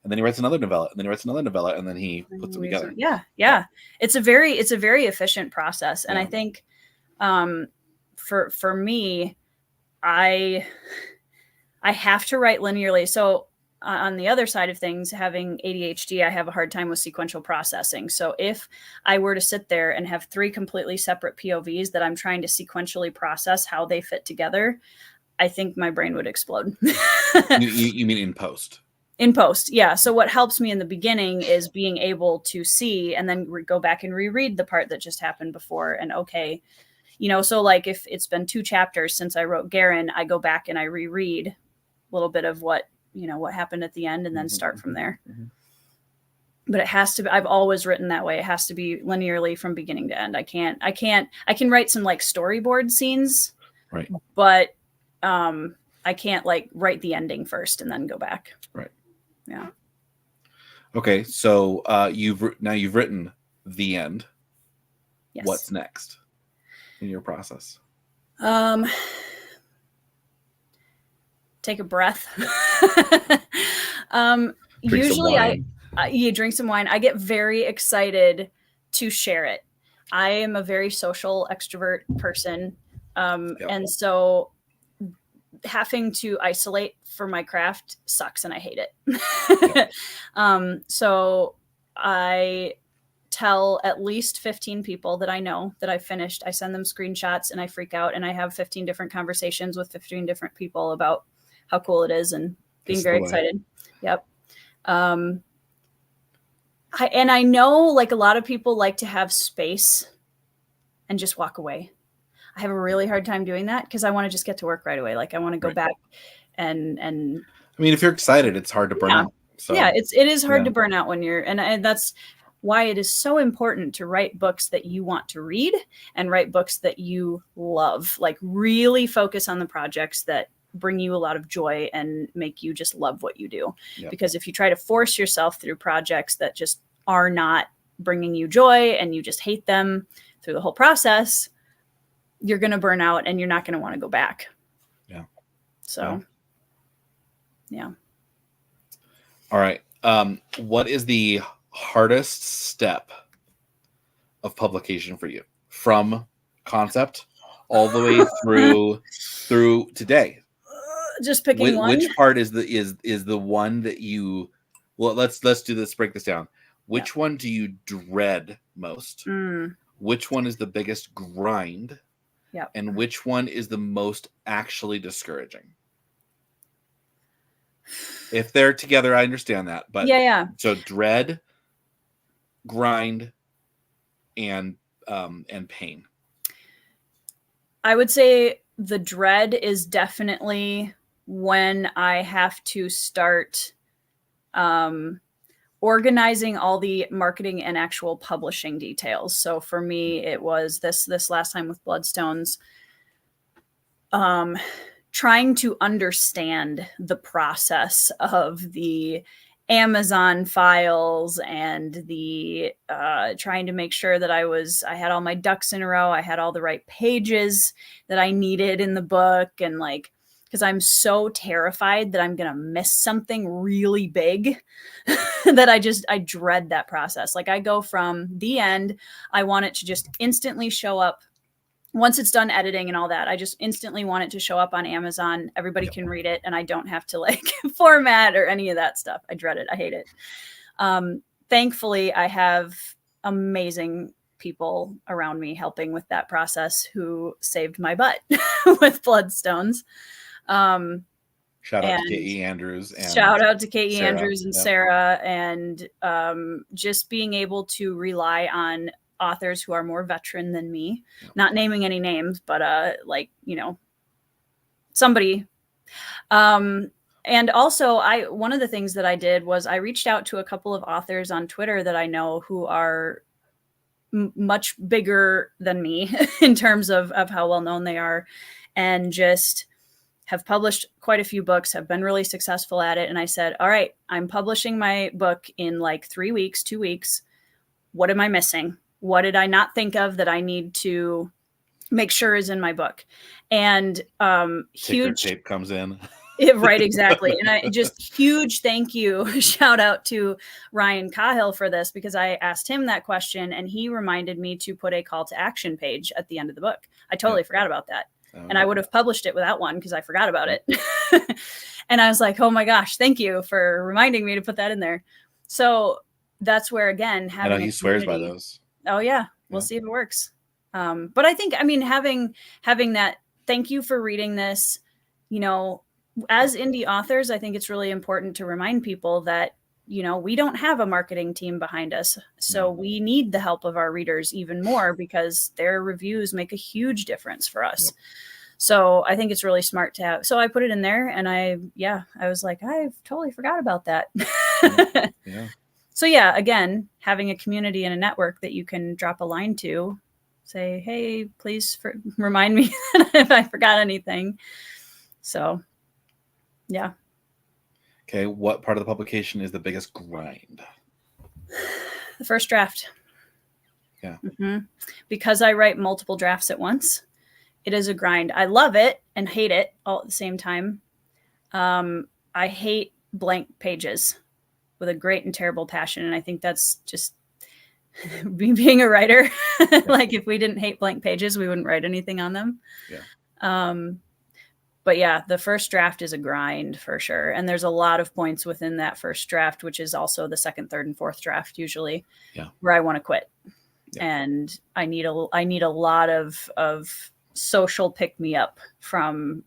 And then he writes another novella, and then he writes another novella, and then he puts them together.
Yeah. It's a very efficient process. And I think for me, I have to write linearly. So on the other side of things, having ADHD, I have a hard time with sequential processing. So if I were to sit there and have 3 completely separate POVs that I'm trying to sequentially process how they fit together, I think my brain would explode.
You mean in post?
In post, yeah. So what helps me in the beginning is being able to see and then go back and reread the part that just happened before. And so like if it's been 2 chapters since I wrote Garen, I go back and I reread a little bit of what happened at the end, and then start from there. But it has to be, I've always written that way. It has to be linearly from beginning to end. I can write some like storyboard scenes,
right?
But I can't like write the ending first and then go back.
Right.
Yeah.
Okay. So you've written the end.
Yes.
What's next in your process?
Take a breath. Usually you drink some wine. I get very excited to share it. I am a very social extrovert person. And so having to isolate for my craft sucks and I hate it. So I tell at least 15 people that I know that I finished. I send them screenshots and I freak out, and I have 15 different conversations with 15 different people about how cool it is and being very excited. Yep. I know like a lot of people like to have space and just walk away. I have a really hard time doing that because I want to just get to work right away. Like I want to go back and I
mean, if you're excited, it's hard to burn out. So
it is hard to burn out when you're, and that's why it is so important to write books that you want to read and write books that you love. Like really focus on the projects that bring you a lot of joy and make you just love what you do. Yep. Because if you try to force yourself through projects that just are not bringing you joy and you just hate them through the whole process, you're going to burn out and you're not going to want to go back.
Yeah.
So, yeah.
All right. What is the hardest step of publication for you, from concept all the way through today?
Just picking one.
Which part is the one that you? Well, let's do this. Break this down. Which one do you dread most? Which one is the biggest grind?
Yeah.
And which one is the most actually discouraging? If they're together, I understand that. But so dread, grind, and pain.
I would say the dread is definitely when I have to start organizing all the marketing and actual publishing details. So for me, it was this last time with Bloodstones, trying to understand the process of the Amazon files and the trying to make sure that I had all my ducks in a row. I had all the right pages that I needed in the book, and like, because I'm so terrified that I'm going to miss something really big that I dread that process. Like I go from the end, I want it to just instantly show up once it's done editing and all that, I just instantly want it to show up on Amazon. Everybody can read it, and I don't have to like format or any of that stuff. I dread it. I hate it. Thankfully, I have amazing people around me helping with that process who saved my butt with bloodstones.
Shout out to K.E. Andrews. And
shout out to K.E.
Sarah.
Andrews and Sarah. And just being able to rely on authors who are more veteran than me, not naming any names, but like, you know, somebody. And also one of the things that I did was I reached out to a couple of authors on Twitter that I know who are much bigger than me in terms of how well known they are, and just have published quite a few books, have been really successful at it. And I said, all right, I'm publishing my book in like 3 weeks, 2 weeks. What am I missing? What did I not think of that I need to make sure is in my book? And huge
tape comes in.
Right, exactly. And I just huge thank you, shout out to Ryan Cahill for this, because I asked him that question and he reminded me to put a call to action page at the end of the book. I totally forgot about that. And I would have published it without one because I forgot about it. And I was like, oh my gosh, thank you for reminding me to put that in there. So that's where, again, having
I know he swears by those.
Oh yeah. We'll see if it works. But I think, I mean, having that, thank you for reading this, you know, as indie authors, I think it's really important to remind people that, you know, we don't have a marketing team behind us. So we need the help of our readers even more, because their reviews make a huge difference for us. Yep. So I think it's really smart to have. So I put it in there, and I was like, I've totally forgot about that.
Yeah.
So yeah, again, having a community and a network that you can drop a line to, say, hey, please remind me if I forgot anything. So yeah.
Okay. What part of the publication is the biggest grind?
The first draft.
Yeah.
Mm-hmm. Because I write multiple drafts at once, it is a grind. I love it and hate it all at the same time. I hate blank pages with a great and terrible passion. And I think that's just being a writer. Like if we didn't hate blank pages, we wouldn't write anything on them.
Yeah.
But yeah, the first draft is a grind for sure. And there's a lot of points within that first draft, which is also the second, third, and fourth draft usually, where I want to quit. Yeah. And I need a lot of social pick me up from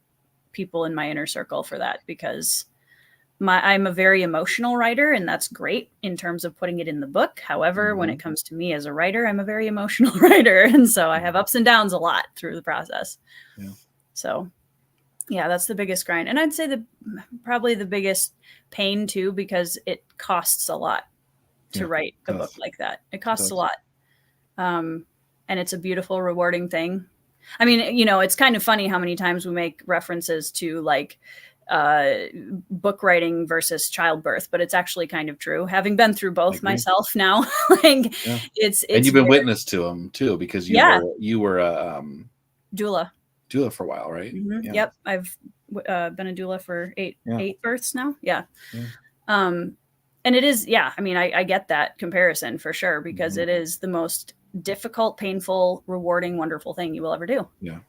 people in my inner circle for that, because I'm a very emotional writer, and that's great in terms of putting it in the book. However, when it comes to me as a writer, I'm a very emotional writer. And so I have ups and downs a lot through the process. Yeah. So yeah, that's the biggest grind. And I'd say probably the biggest pain too, because it costs a lot to write a book like that. It costs a lot. And it's a beautiful, rewarding thing. I mean, you know, it's kind of funny how many times we make references to like book writing versus childbirth, but it's actually kind of true. Having been through both myself now, like it's
and you've been witness to them too, because you were a
doula
for a while, right?
Mm-hmm. Yeah. Yep, I've been a doula for eight births now. Yeah. And it is, I mean, I get that comparison for sure, because it is the most difficult, painful, rewarding, wonderful thing you will ever do.
Yeah.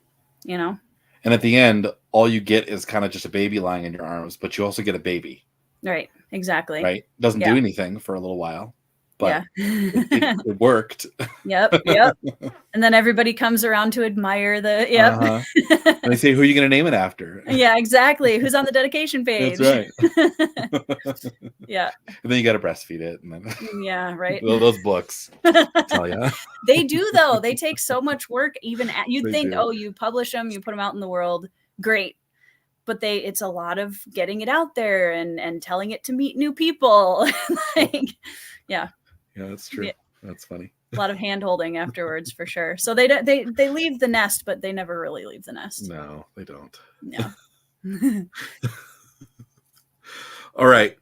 You know?
And at the end, all you get is kind of just a baby lying in your arms, but you also get a baby.
Right. Exactly.
Right. Doesn't do anything for a little while, but it worked.
Yep. And then everybody comes around to admire the,
And they say, who are you going to name it after?
Yeah, exactly. Who's on the dedication page?
That's right.
Yeah.
And then you got to breastfeed it. And then
yeah, right.
Those books, I tell you.
They do, though. They take so much work. Even you'd think, oh, you publish them, you put them out in the world. Great. But it's a lot of getting it out there and telling it to meet new people. Like, yeah,
that's true. Yeah. That's funny.
A lot of hand holding afterwards for sure. So they leave the nest, but they never really leave the nest.
No, they don't.
No.
All right.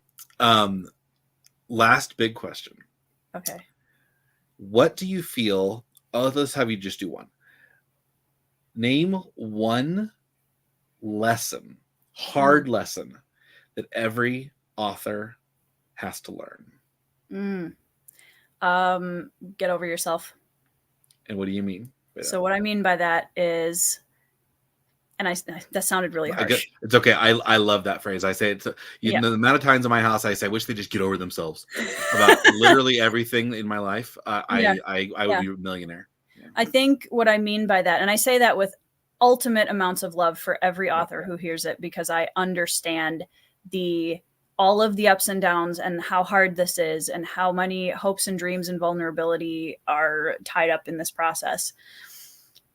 Last big question.
Okay.
What do you feel? Oh, let's have you just do one. Name one lesson, hard lesson, that every author has to learn.
Get over yourself.
And what do you mean?
So what I mean by that is, and that sounded really harsh.
It's okay. I love that phrase. I say it's the amount of times in my house I say, I wish they just get over themselves about literally everything in my life. I would be a millionaire. Yeah.
I think what I mean by that, and I say that with ultimate amounts of love for every author who hears it, because I understand all of the ups and downs and how hard this is and how many hopes and dreams and vulnerability are tied up in this process.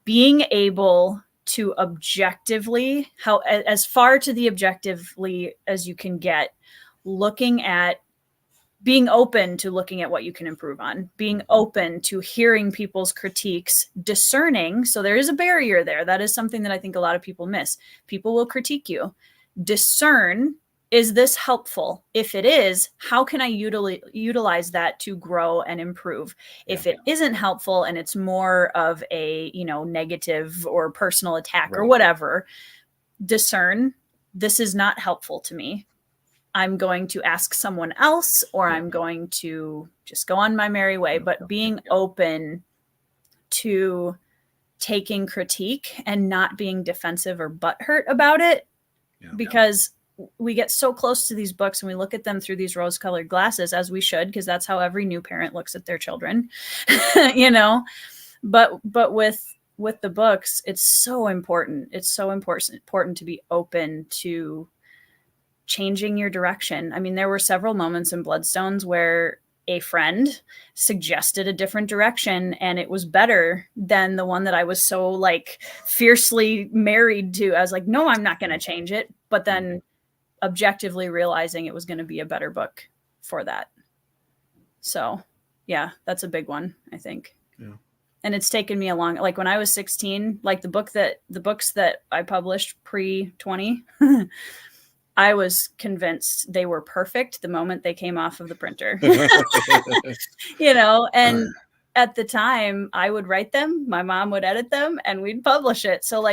Being able to objectively, as far to the objectively as you can get, being open to looking at what you can improve on, being open to hearing people's critiques, discerning. So there is a barrier there. That is something that I think a lot of people miss. People will critique you. Discern, is this helpful? If it is, how can I utilize that to grow and improve? If it isn't helpful and it's more of a, negative or personal attack or whatever, discern, this is not helpful to me. I'm going to ask someone else, or I'm going to just go on my merry way. But being open to taking critique and not being defensive or butthurt about it, because we get so close to these books and we look at them through these rose-colored glasses, as we should, because that's how every new parent looks at their children, But with the books, it's so important. It's so important to be open to changing your direction. I mean, there were several moments in Bloodstones where a friend suggested a different direction and it was better than the one that I was so fiercely married to. I was like, no, I'm not going to change it. But then objectively realizing it was going to be a better book for that. So yeah, that's a big one, I think. Yeah. And it's taken me a long, when I was 16, the books that I published pre-20, I was convinced they were perfect the moment they came off of the printer, and at the time I would write them, my mom would edit them, and we'd publish it. So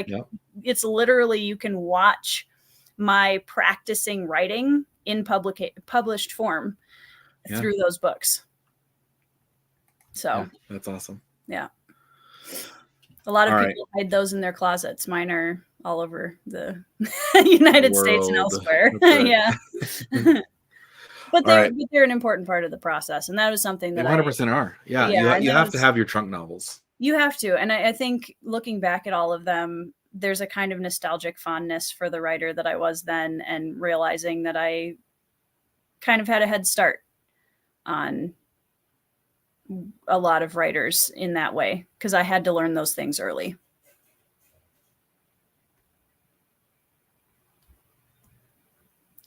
it's literally, you can watch my practicing writing in published form through those books. So
that's awesome.
Yeah. A lot of people hide those in their closets. Mine are all over the United States and elsewhere. Yeah. But they're an important part of the process. And that was something that
100% are. Yeah. You have to have your trunk novels.
You have to. And I think looking back at all of them, there's a kind of nostalgic fondness for the writer that I was then, and realizing that I kind of had a head start on a lot of writers in that way, because I had to learn those things early.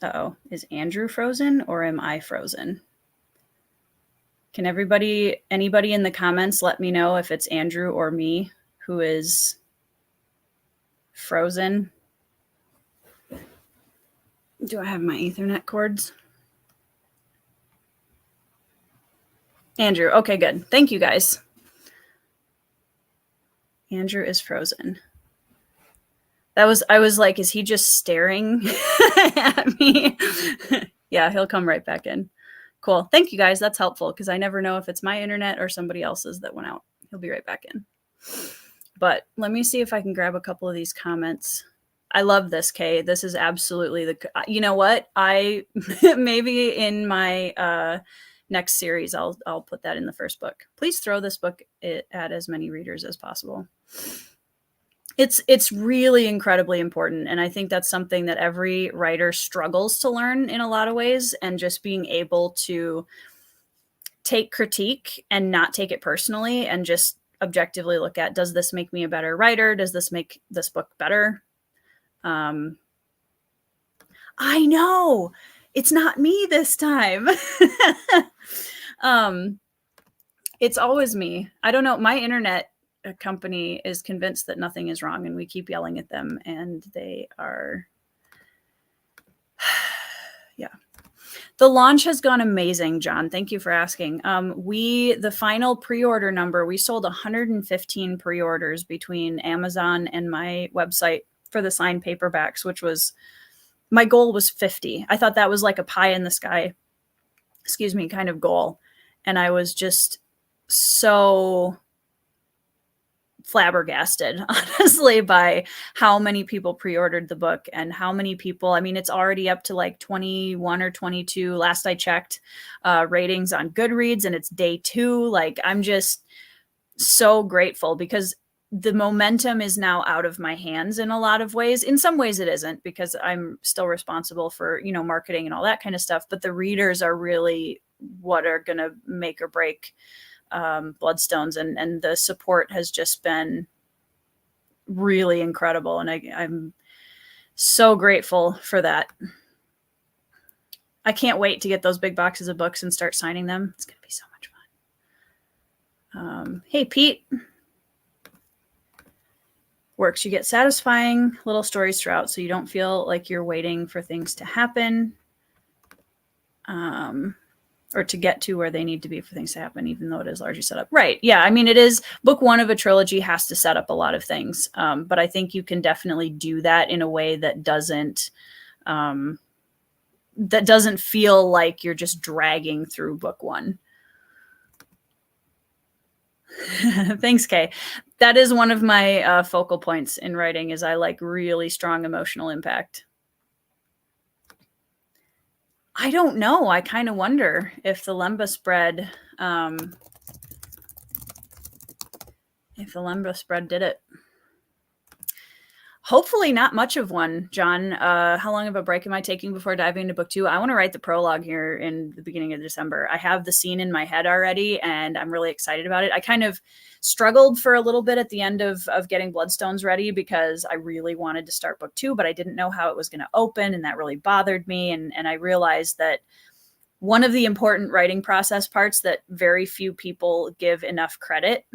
Uh-oh, is Andrew frozen or am I frozen? Can anybody in the comments let me know if it's Andrew or me who is frozen? Do I have my Ethernet cords? Andrew. Okay, good. Thank you, guys. Andrew is frozen. I was like, is he just staring at me? Yeah, he'll come right back in. Cool. Thank you, guys. That's helpful, because I never know if it's my internet or somebody else's that went out. He'll be right back in. But let me see if I can grab a couple of these comments. I love this, Kay. This is absolutely you know what? Maybe in my next series, I'll put that in the first book. Please throw this book at as many readers as possible. It's really incredibly important. And I think that's something that every writer struggles to learn in a lot of ways. And just being able to take critique and not take it personally, and just objectively look at, does this make me a better writer? Does this make this book better? I know it's not me this time. It's always me. I don't know. My internet company is convinced that nothing is wrong, and we keep yelling at them, and they are, yeah. The launch has gone amazing, John. Thank you for asking. The final pre-order number, we sold 115 pre-orders between Amazon and my website for the signed paperbacks, which was, my goal was 50. I thought that was like a pie in the sky, kind of goal. And I was just so flabbergasted, honestly, by how many people pre-ordered the book and how many people, I mean, it's already up to like 21 or 22 last I checked ratings on Goodreads, and it's day 2. Like, I'm just so grateful because the momentum is now out of my hands in a lot of ways. In some ways it isn't, because I'm still responsible for, you know, marketing and all that kind of stuff, but the readers are really what are going to make or break Bloodstones, and the support has just been really incredible, and I'm so grateful for that. I can't wait to get those big boxes of books and start signing them. It's going to be so much fun. Hey, Pete. Works. You get satisfying little stories throughout, so you don't feel like you're waiting for things to happen. Or to get to where they need to be for things to happen, even though it is largely set up. Right. Yeah. I mean, it is book 1 of a trilogy has to set up a lot of things. But I think you can definitely do that in a way that doesn't feel like you're just dragging through book 1. Thanks, Kay. That is one of my focal points in writing, is I like really strong emotional impact. I don't know. I kind of wonder if the Lemba spread, did it. Hopefully not much of one, John. How long of a break am I taking before diving into book 2? I want to write the prologue here in the beginning of December. I have the scene in my head already, and I'm really excited about it. I kind of struggled for a little bit at the end of getting Bloodstones ready, because I really wanted to start book 2, but I didn't know how it was going to open, and that really bothered me. And I realized that one of the important writing process parts that very few people give enough credit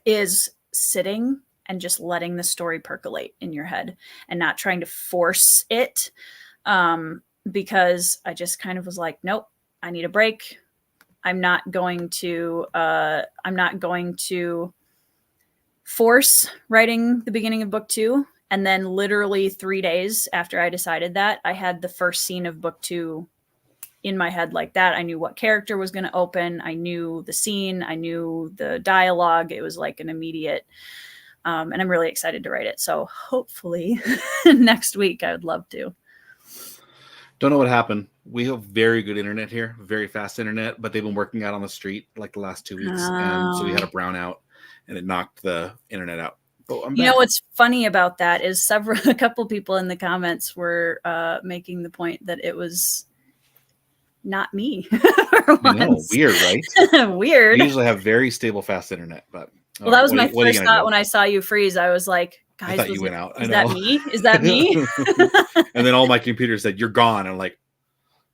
is sitting and just letting the story percolate in your head and not trying to force it. Because I just kind of was like, nope, I need a break. I'm not going to force writing the beginning of book 2. And then literally 3 days after I decided that, I had the first scene of book 2 in my head like that. I knew what character was going to open. I knew the scene. I knew the dialogue. It was like an immediate, and I'm really excited to write it. So hopefully next week, I would love to.
Don't know what happened. We have very good internet here, very fast internet, but they've been working out on the street like the last 2 weeks. And so we had a brownout, and it knocked the internet out. But I'm back.
You know what's funny about that is a couple people in the comments were making the point that it was not me.
I know, weird, right?
Weird.
We usually have very stable, fast internet, but
well, that was my first thought when I saw you freeze. I was like, guys,
I thought you went out.
Is that me? Is that me?
And then all my computers said, "You're gone." I'm like,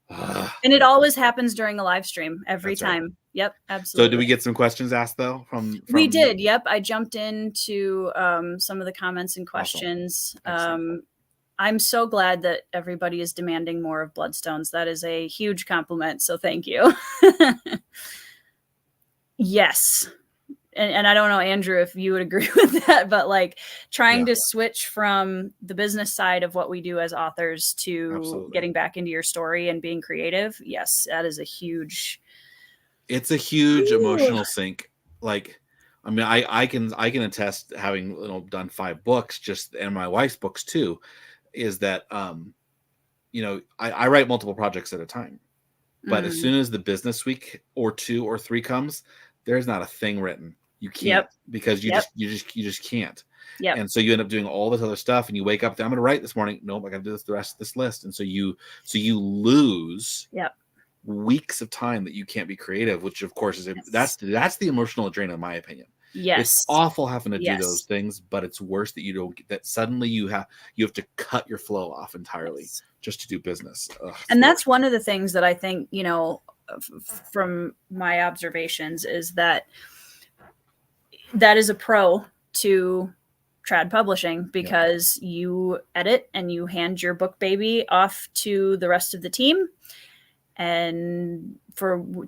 ugh.
And it always happens during a live stream every
That's
time. Right. Yep, absolutely.
So did we get some questions asked though? From
We did. Yep, I jumped into some of the comments and questions.
Awesome.
I'm so glad that everybody is demanding more of Bloodstones. That is a huge compliment. So thank you. Yes. And I don't know, Andrew, if you would agree with that, but like trying to switch from the business side of what we do as authors to getting back into your story and being creative. Yes, that is a huge.
It's a huge emotional sink. Like, I mean, I can attest, having done 5 books, just, and my wife's books too, is that I write multiple projects at a time, but as soon as the business week or 2 or 3 comes, there's not a thing written. You can't, because you just can't.
Yep.
And so you end up doing all this other stuff, and you wake up, I'm going to write this morning. Nope, I got to do the rest of this list. And so you lose weeks of time that you can't be creative, which of course is that's the emotional drain, in my opinion.
Yes.
It's awful having to do those things, but it's worse that you don't get that suddenly you have to cut your flow off entirely just to do business. Ugh,
and that's one of the things that I think, from my observations, is that is a pro to trad publishing, because you edit and you hand your book baby off to the rest of the team, and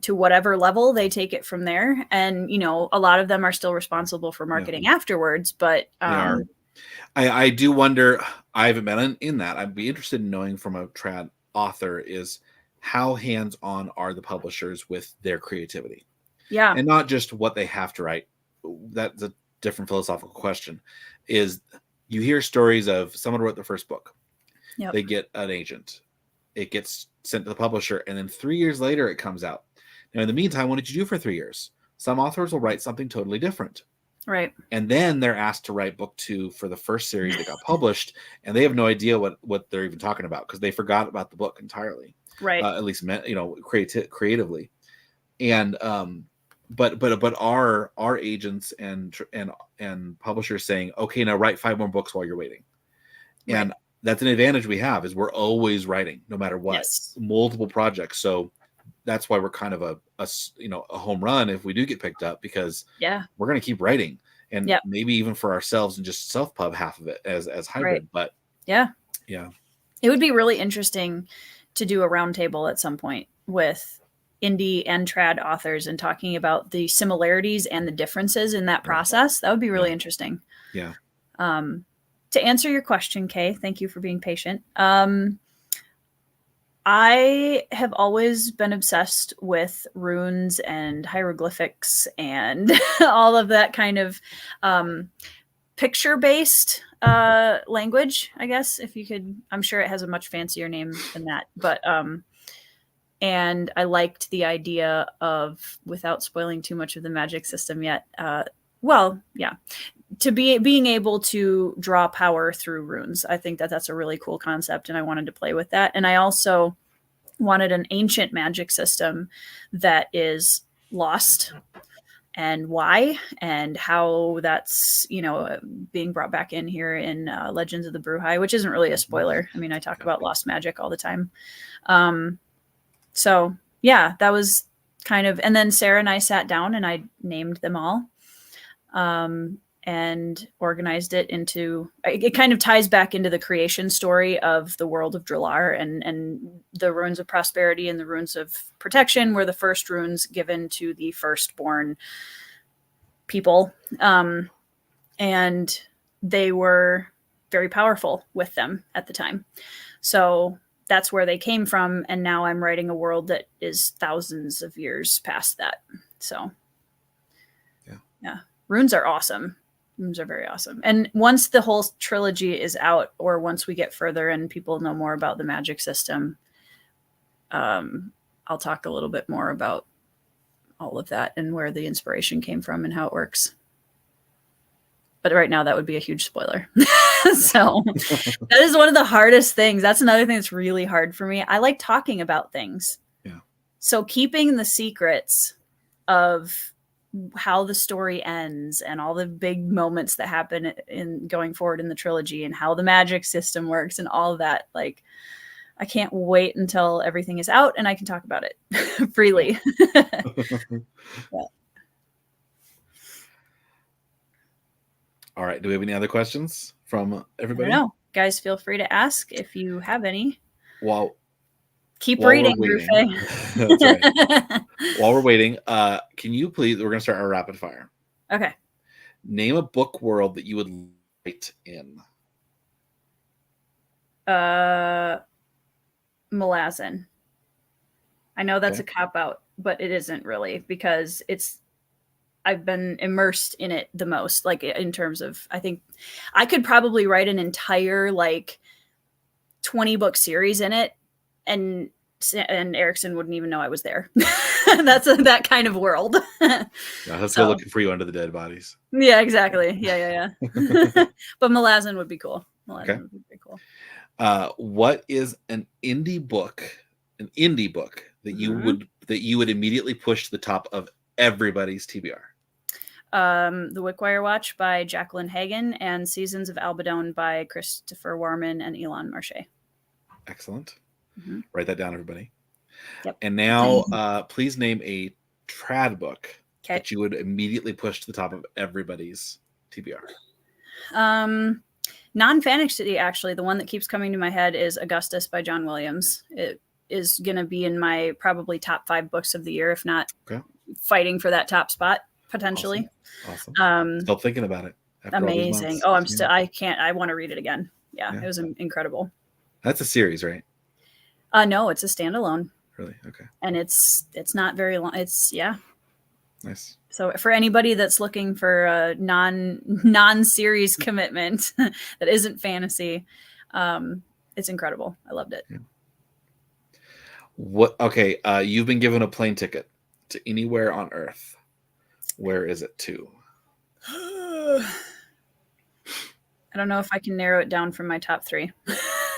to whatever level they take it from there. And a lot of them are still responsible for marketing afterwards, but
I do wonder, I haven't been in that. I'd be interested in knowing from a trad author is how hands-on are the publishers with their creativity, and not just what they have to write. That's different philosophical question, is you hear stories of someone wrote their first book.
Yep.
They get an agent. It gets sent to the publisher, and then 3 years later it comes out. Now, in the meantime, what did you do for 3 years? Some authors will write something totally different.
Right.
And then they're asked to write book 2 for the first series that got published, and they have no idea what they're even talking about because they forgot about the book entirely.
Right.
At least, creatively. And but our agents and publishers saying, okay, now write 5 more books while you're waiting.
Right.
And that's an advantage we have, is we're always writing no matter what.
Yes.
Multiple projects. So that's why we're kind of a home run if we do get picked up, because we're going to keep writing, and maybe even for ourselves and just self-pub half of it as hybrid. Right. But
yeah, it would be really interesting to do a roundtable at some point with indie and trad authors and talking about the similarities and the differences in that process. That would be really interesting.
Yeah.
To answer your question, Kay, thank you for being patient. I have always been obsessed with runes and hieroglyphics and all of that kind of picture-based language, I guess, if you could. I'm sure it has a much fancier name than that. But and I liked the idea of, without spoiling too much of the magic system yet, being able to draw power through runes. I think that's a really cool concept, and I wanted to play with that. And I also wanted an ancient magic system that is lost, and why, and how that's, being brought back in here in Legends of the Bruhai, which isn't really a spoiler. I mean, I talk about lost magic all the time. So yeah, that was kind of, and then Sarah and I sat down and I named them all. And organized it into, it kind of ties back into the creation story of the world of Drillar, and the runes of prosperity and the runes of protection were the first runes given to the firstborn people. And they were very powerful with them at the time. So that's where they came from. And now I'm writing a world that is thousands of years past that. So yeah. Runes are awesome. Runes are very awesome. And once the whole trilogy is out, or once we get further and people know more about the magic system, I'll talk a little bit more about all of that and where the inspiration came from and how it works. But right now that would be a huge spoiler. So that is one of the hardest things. That's another thing that's really hard for me. I like talking about things.
Yeah.
So keeping the secrets of how the story ends and all the big moments that happen in going forward in the trilogy and how the magic system works and all of that, like, I can't wait until everything is out and I can talk about it freely. Yeah.
All right. Do we have any other questions from everybody?
I don't know. Guys, feel free to ask if you have any.
Well,
keep reading,
That's right. While we're waiting, can you please, we're going to start our rapid fire.
Okay.
Name a book world that you would write in.
Malazan. I know that's a cop-out, but it isn't really, because I've been immersed in it the most, like in terms of, I think I could probably write an entire 20-book series in it, and Erickson wouldn't even know I was there. That's that kind of world.
Let's go looking for you under the dead bodies.
Yeah, exactly. Yeah. But Malazan would be cool. Would be pretty cool.
What is an indie book that you would immediately push to the top of everybody's TBR?
The Wickwire Watch by Jacqueline Hagan and Seasons of Albion by Christopher Warman and Elon Marche.
Excellent. Mm-hmm. Write that down, everybody.
Yep.
And now, please name a trad book that you would immediately push to the top of everybody's TBR.
Non-fantasy, actually, the one that keeps coming to my head is Augustus by John Williams. It is going to be in my probably top 5 books of the year, if not fighting for that top spot, potentially.
Awesome. Still thinking about it.
Amazing. I want to read it again. Yeah, it was incredible.
That's a series, right?
No, it's a standalone.
Really? Okay.
And it's not very long.
Nice.
So for anybody that's looking for a non-series commitment that isn't fantasy, it's incredible. I loved it.
Yeah. What? Okay, you've been given a plane ticket to anywhere on Earth. Where is it to?
I don't know if I can narrow it down from my top 3.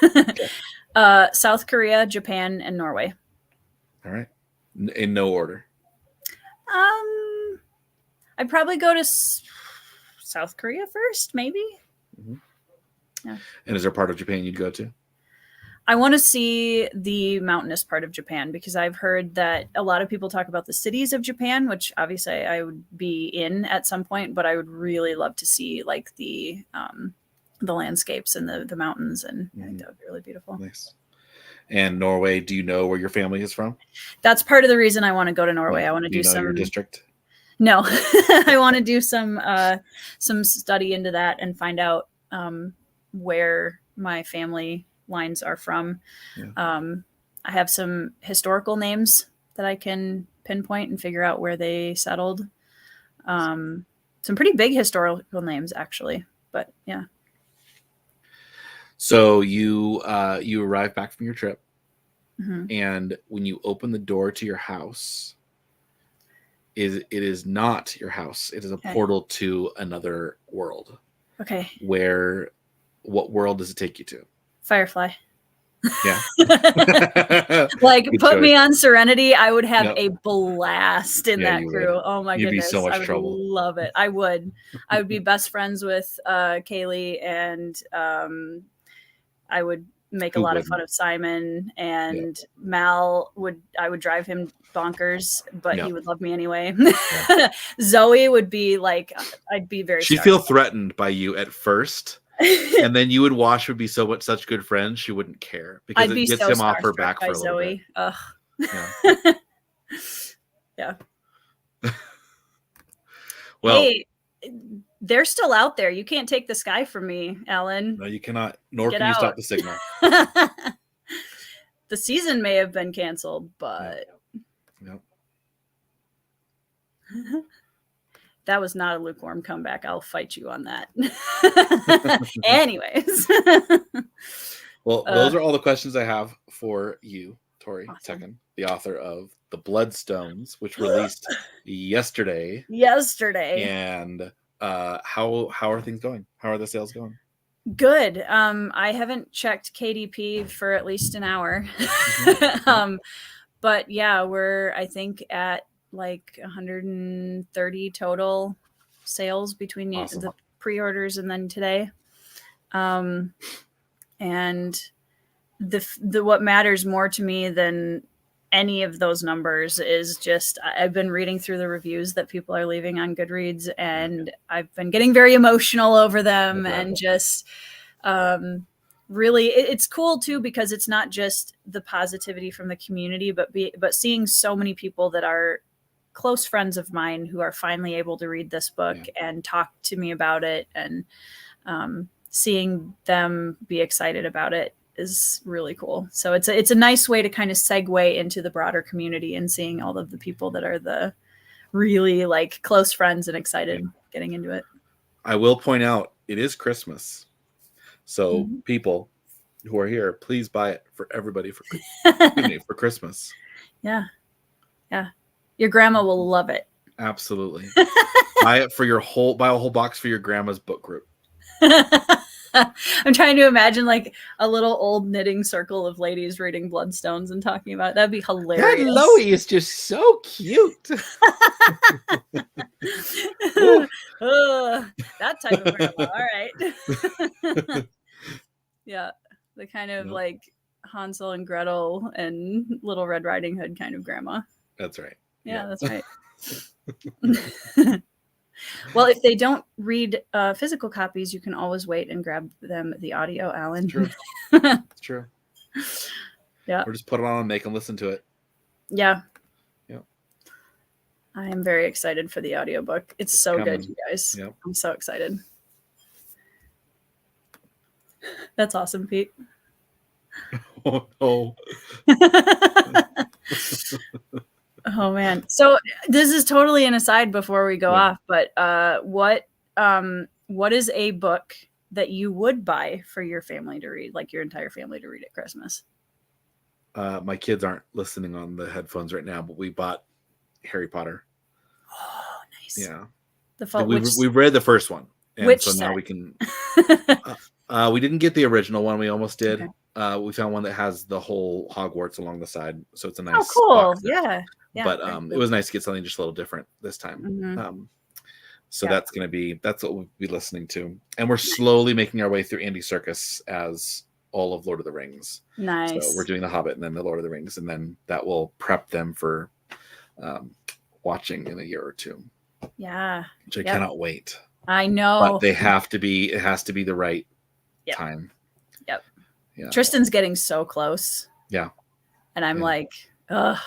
Okay.
South Korea, Japan, and Norway.
All right. In no order.
I'd probably go to South Korea first, maybe.
Mm-hmm.
Yeah.
And is there part of Japan you'd go to?
I want to see the mountainous part of Japan because I've heard that a lot of people talk about the cities of Japan, which obviously I would be in at some point, but I would really love to see like the landscapes and the mountains, and I think that would be really beautiful.
Nice. And Norway, do you know where your family is from?
That's part of the reason I want to go to Norway.
Yeah.
I want to do
you know
some
your district.
No, I want to do some study into that and find out where my family lines are from.
Yeah.
I have some historical names that I can pinpoint and figure out where they settled. Some pretty big historical names, actually. But yeah.
So you arrive back from your trip,
Mm-hmm.
and when you open the door to your house, it is not your house. It is a portal to another world.
Okay.
What world does it take you to?
Firefly.
Yeah.
Like
Good
put
choice.
me on Serenity, I would have a blast in that
you
crew.
would.
Oh my
You'd
goodness.
be so much
I would
trouble.
love it. I would be best friends with Kaylee, and I would make a lot of fun of Simon, and Mal I would drive him bonkers, but he would love me anyway. Zoe would be like, I'd be very
She'd feel threatened by you at first. And then you and Wash would be such good friends, she wouldn't care because it gets him off her back for a little bit.
Ugh.
Yeah.
Yeah.
Well,
hey, they're still out there. You can't take the sky from me, Alan.
No, you cannot. Nor
Get
can you
out.
stop the signal.
The season may have been canceled, but
Yep.
that was not a lukewarm comeback. I'll fight you on that. Anyways.
Well, those are all the questions I have for you, Tori
Awesome.
Tekken, the author of The Bloodstones, which released yesterday. And how are things going? How are the sales going?
Good. I haven't checked KDP for at least an hour. But yeah, we're I think at like 130 total sales between the pre-orders and then today. And the what matters more to me than any of those numbers is just I've been reading through the reviews that people are leaving on Goodreads, and I've been getting very emotional over them, and just really it's cool too because it's not just the positivity from the community, but seeing so many people that are close friends of mine who are finally able to read this book and talk to me about it, and seeing them be excited about it is really cool. So it's a nice way to kind of segue into the broader community and seeing all of the people that are the really like close friends and excited getting into it.
I will point out it is Christmas. So people who are here, please buy it for everybody for Christmas.
Yeah. Yeah. Your grandma will love it.
Absolutely. Buy a whole box for your grandma's book group.
I'm trying to imagine like a little old knitting circle of ladies reading Bloodstones and talking about it. That'd be hilarious.
That Loie is just so cute.
That type of grandma. All right. Yeah. The kind of like Hansel and Gretel and Little Red Riding Hood kind of grandma.
That's right.
Yeah. That's right. Well, if they don't read physical copies, you can always wait and grab them the audio, Alan.
True. It's true.
Yeah.
Or just put it on and make them listen to it.
Yeah.
Yeah.
I am very excited for the audiobook. It's so good, you guys.
Yep.
I'm so excited. That's awesome, Pete.
Oh, no.
Oh man. So this is totally an aside before we go off, but what is a book that you would buy for your family to read, like your entire family to read at Christmas?
My kids aren't listening on the headphones right now, but we bought Harry Potter.
Oh, nice.
Yeah.
We
read the first one. And so now
set?
we can we didn't get the original one. We almost did.
Okay.
We found one that has the whole Hogwarts along the side, so it's a nice.
Oh, cool!
Box set.
Yeah.
But it was nice to get something just a little different this time.
Mm-hmm.
So that's what we'll be listening to, and we're slowly making our way through Andy Serkis as all of Lord of the Rings.
Nice.
So we're doing The Hobbit and then the Lord of the Rings, and then that will prep them for watching in a year or two.
Yeah.
Which I cannot wait.
I know.
But they have to be. It has to be the right time.
Yep.
Yeah.
Tristan's getting so close.
Yeah.
And I'm like, ugh,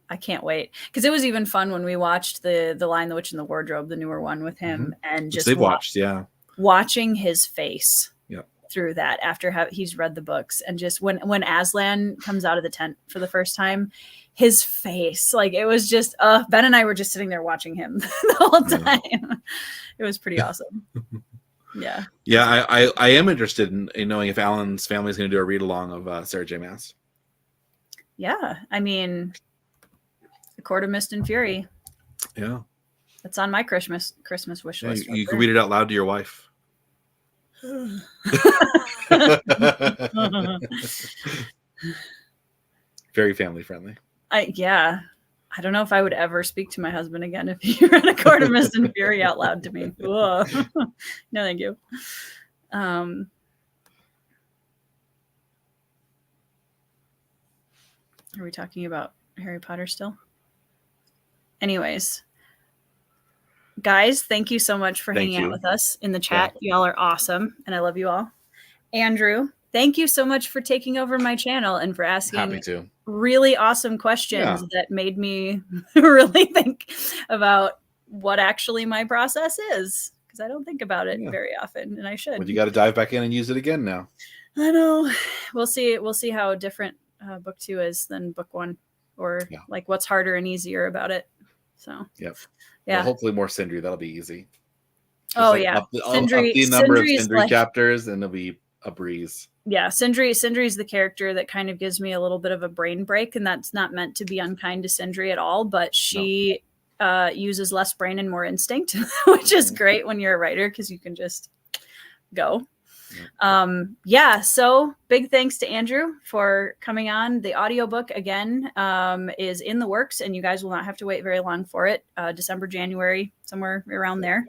I can't wait. Because it was even fun when we watched the Lion, the Witch, and the Wardrobe, the newer one with him, and
Which
just
they've watched,
watching his face through that after he's read the books, and just when Aslan comes out of the tent for the first time, his face, like it was just Ben and I were just sitting there watching him the whole time. It was pretty awesome. Yeah.
I am interested in knowing if Alan's family is going to do a read along of Sarah J. Maas.
Yeah, I mean, A Court of Mist and Fury.
Yeah,
that's on my Christmas wish list.
You can read it out loud to your wife. Very family friendly.
I don't know if I would ever speak to my husband again if he read A Court of Mist and Fury out loud to me. No, thank you. Are we talking about Harry Potter still? Anyways, guys, thank you so much for hanging out with us in the chat. Y'all are awesome, and I love you all. Andrew, thank you so much for taking over my channel and for asking really awesome questions that made me really think about what actually my process is, because I don't think about it very often, and I should.
Well, you got to dive back in and use it again now.
I know. We'll see how different book 2 is than book 1, or like what's harder and easier about it. So
well, hopefully more Sindri. That'll be easy.
Just up
the number of Sindri chapters, and it'll be a breeze.
Yeah, Sindri's the character that kind of gives me a little bit of a brain break, and that's not meant to be unkind to Sindri at all, but she uses less brain and more instinct, which is great when you're a writer because you can just go. So big thanks to Andrew for coming on. The audiobook again is in the works, and you guys will not have to wait very long for it. December, January, somewhere around there.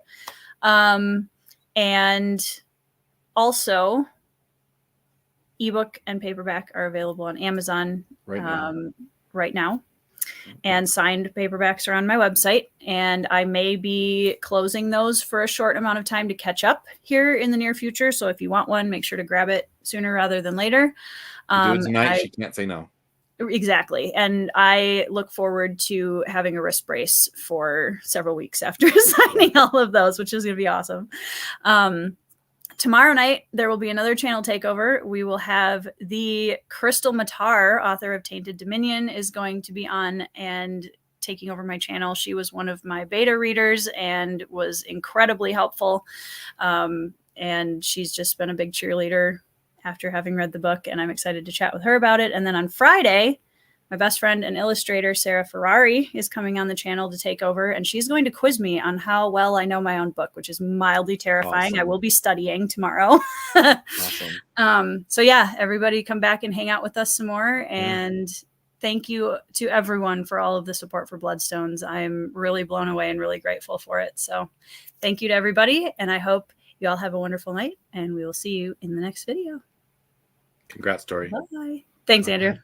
And also ebook and paperback are available on Amazon right now. And signed paperbacks are on my website, and I may be closing those for a short amount of time to catch up here in the near future. So if you want one, make sure to grab it sooner rather than later.
Do it tonight. She can't say no.
Exactly. And I look forward to having a wrist brace for several weeks after signing all of those, which is going to be awesome. Tomorrow night, there will be another channel takeover. We will have the Crystal Matar, author of Tainted Dominion, is going to be on and taking over my channel. She was one of my beta readers and was incredibly helpful. And she's just been a big cheerleader after having read the book, and I'm excited to chat with her about it. And then on Friday, my best friend and illustrator, Sarah Ferrari, is coming on the channel to take over, and she's going to quiz me on how well I know my own book, which is mildly terrifying. Awesome. I will be studying tomorrow. Awesome. So yeah, everybody come back and hang out with us some more. And thank you to everyone for all of the support for Bloodstones. I'm really blown away and really grateful for it. So thank you to everybody, and I hope you all have a wonderful night, and we will see you in the next video.
Congrats, Tori.
Bye. Thanks, Andrew.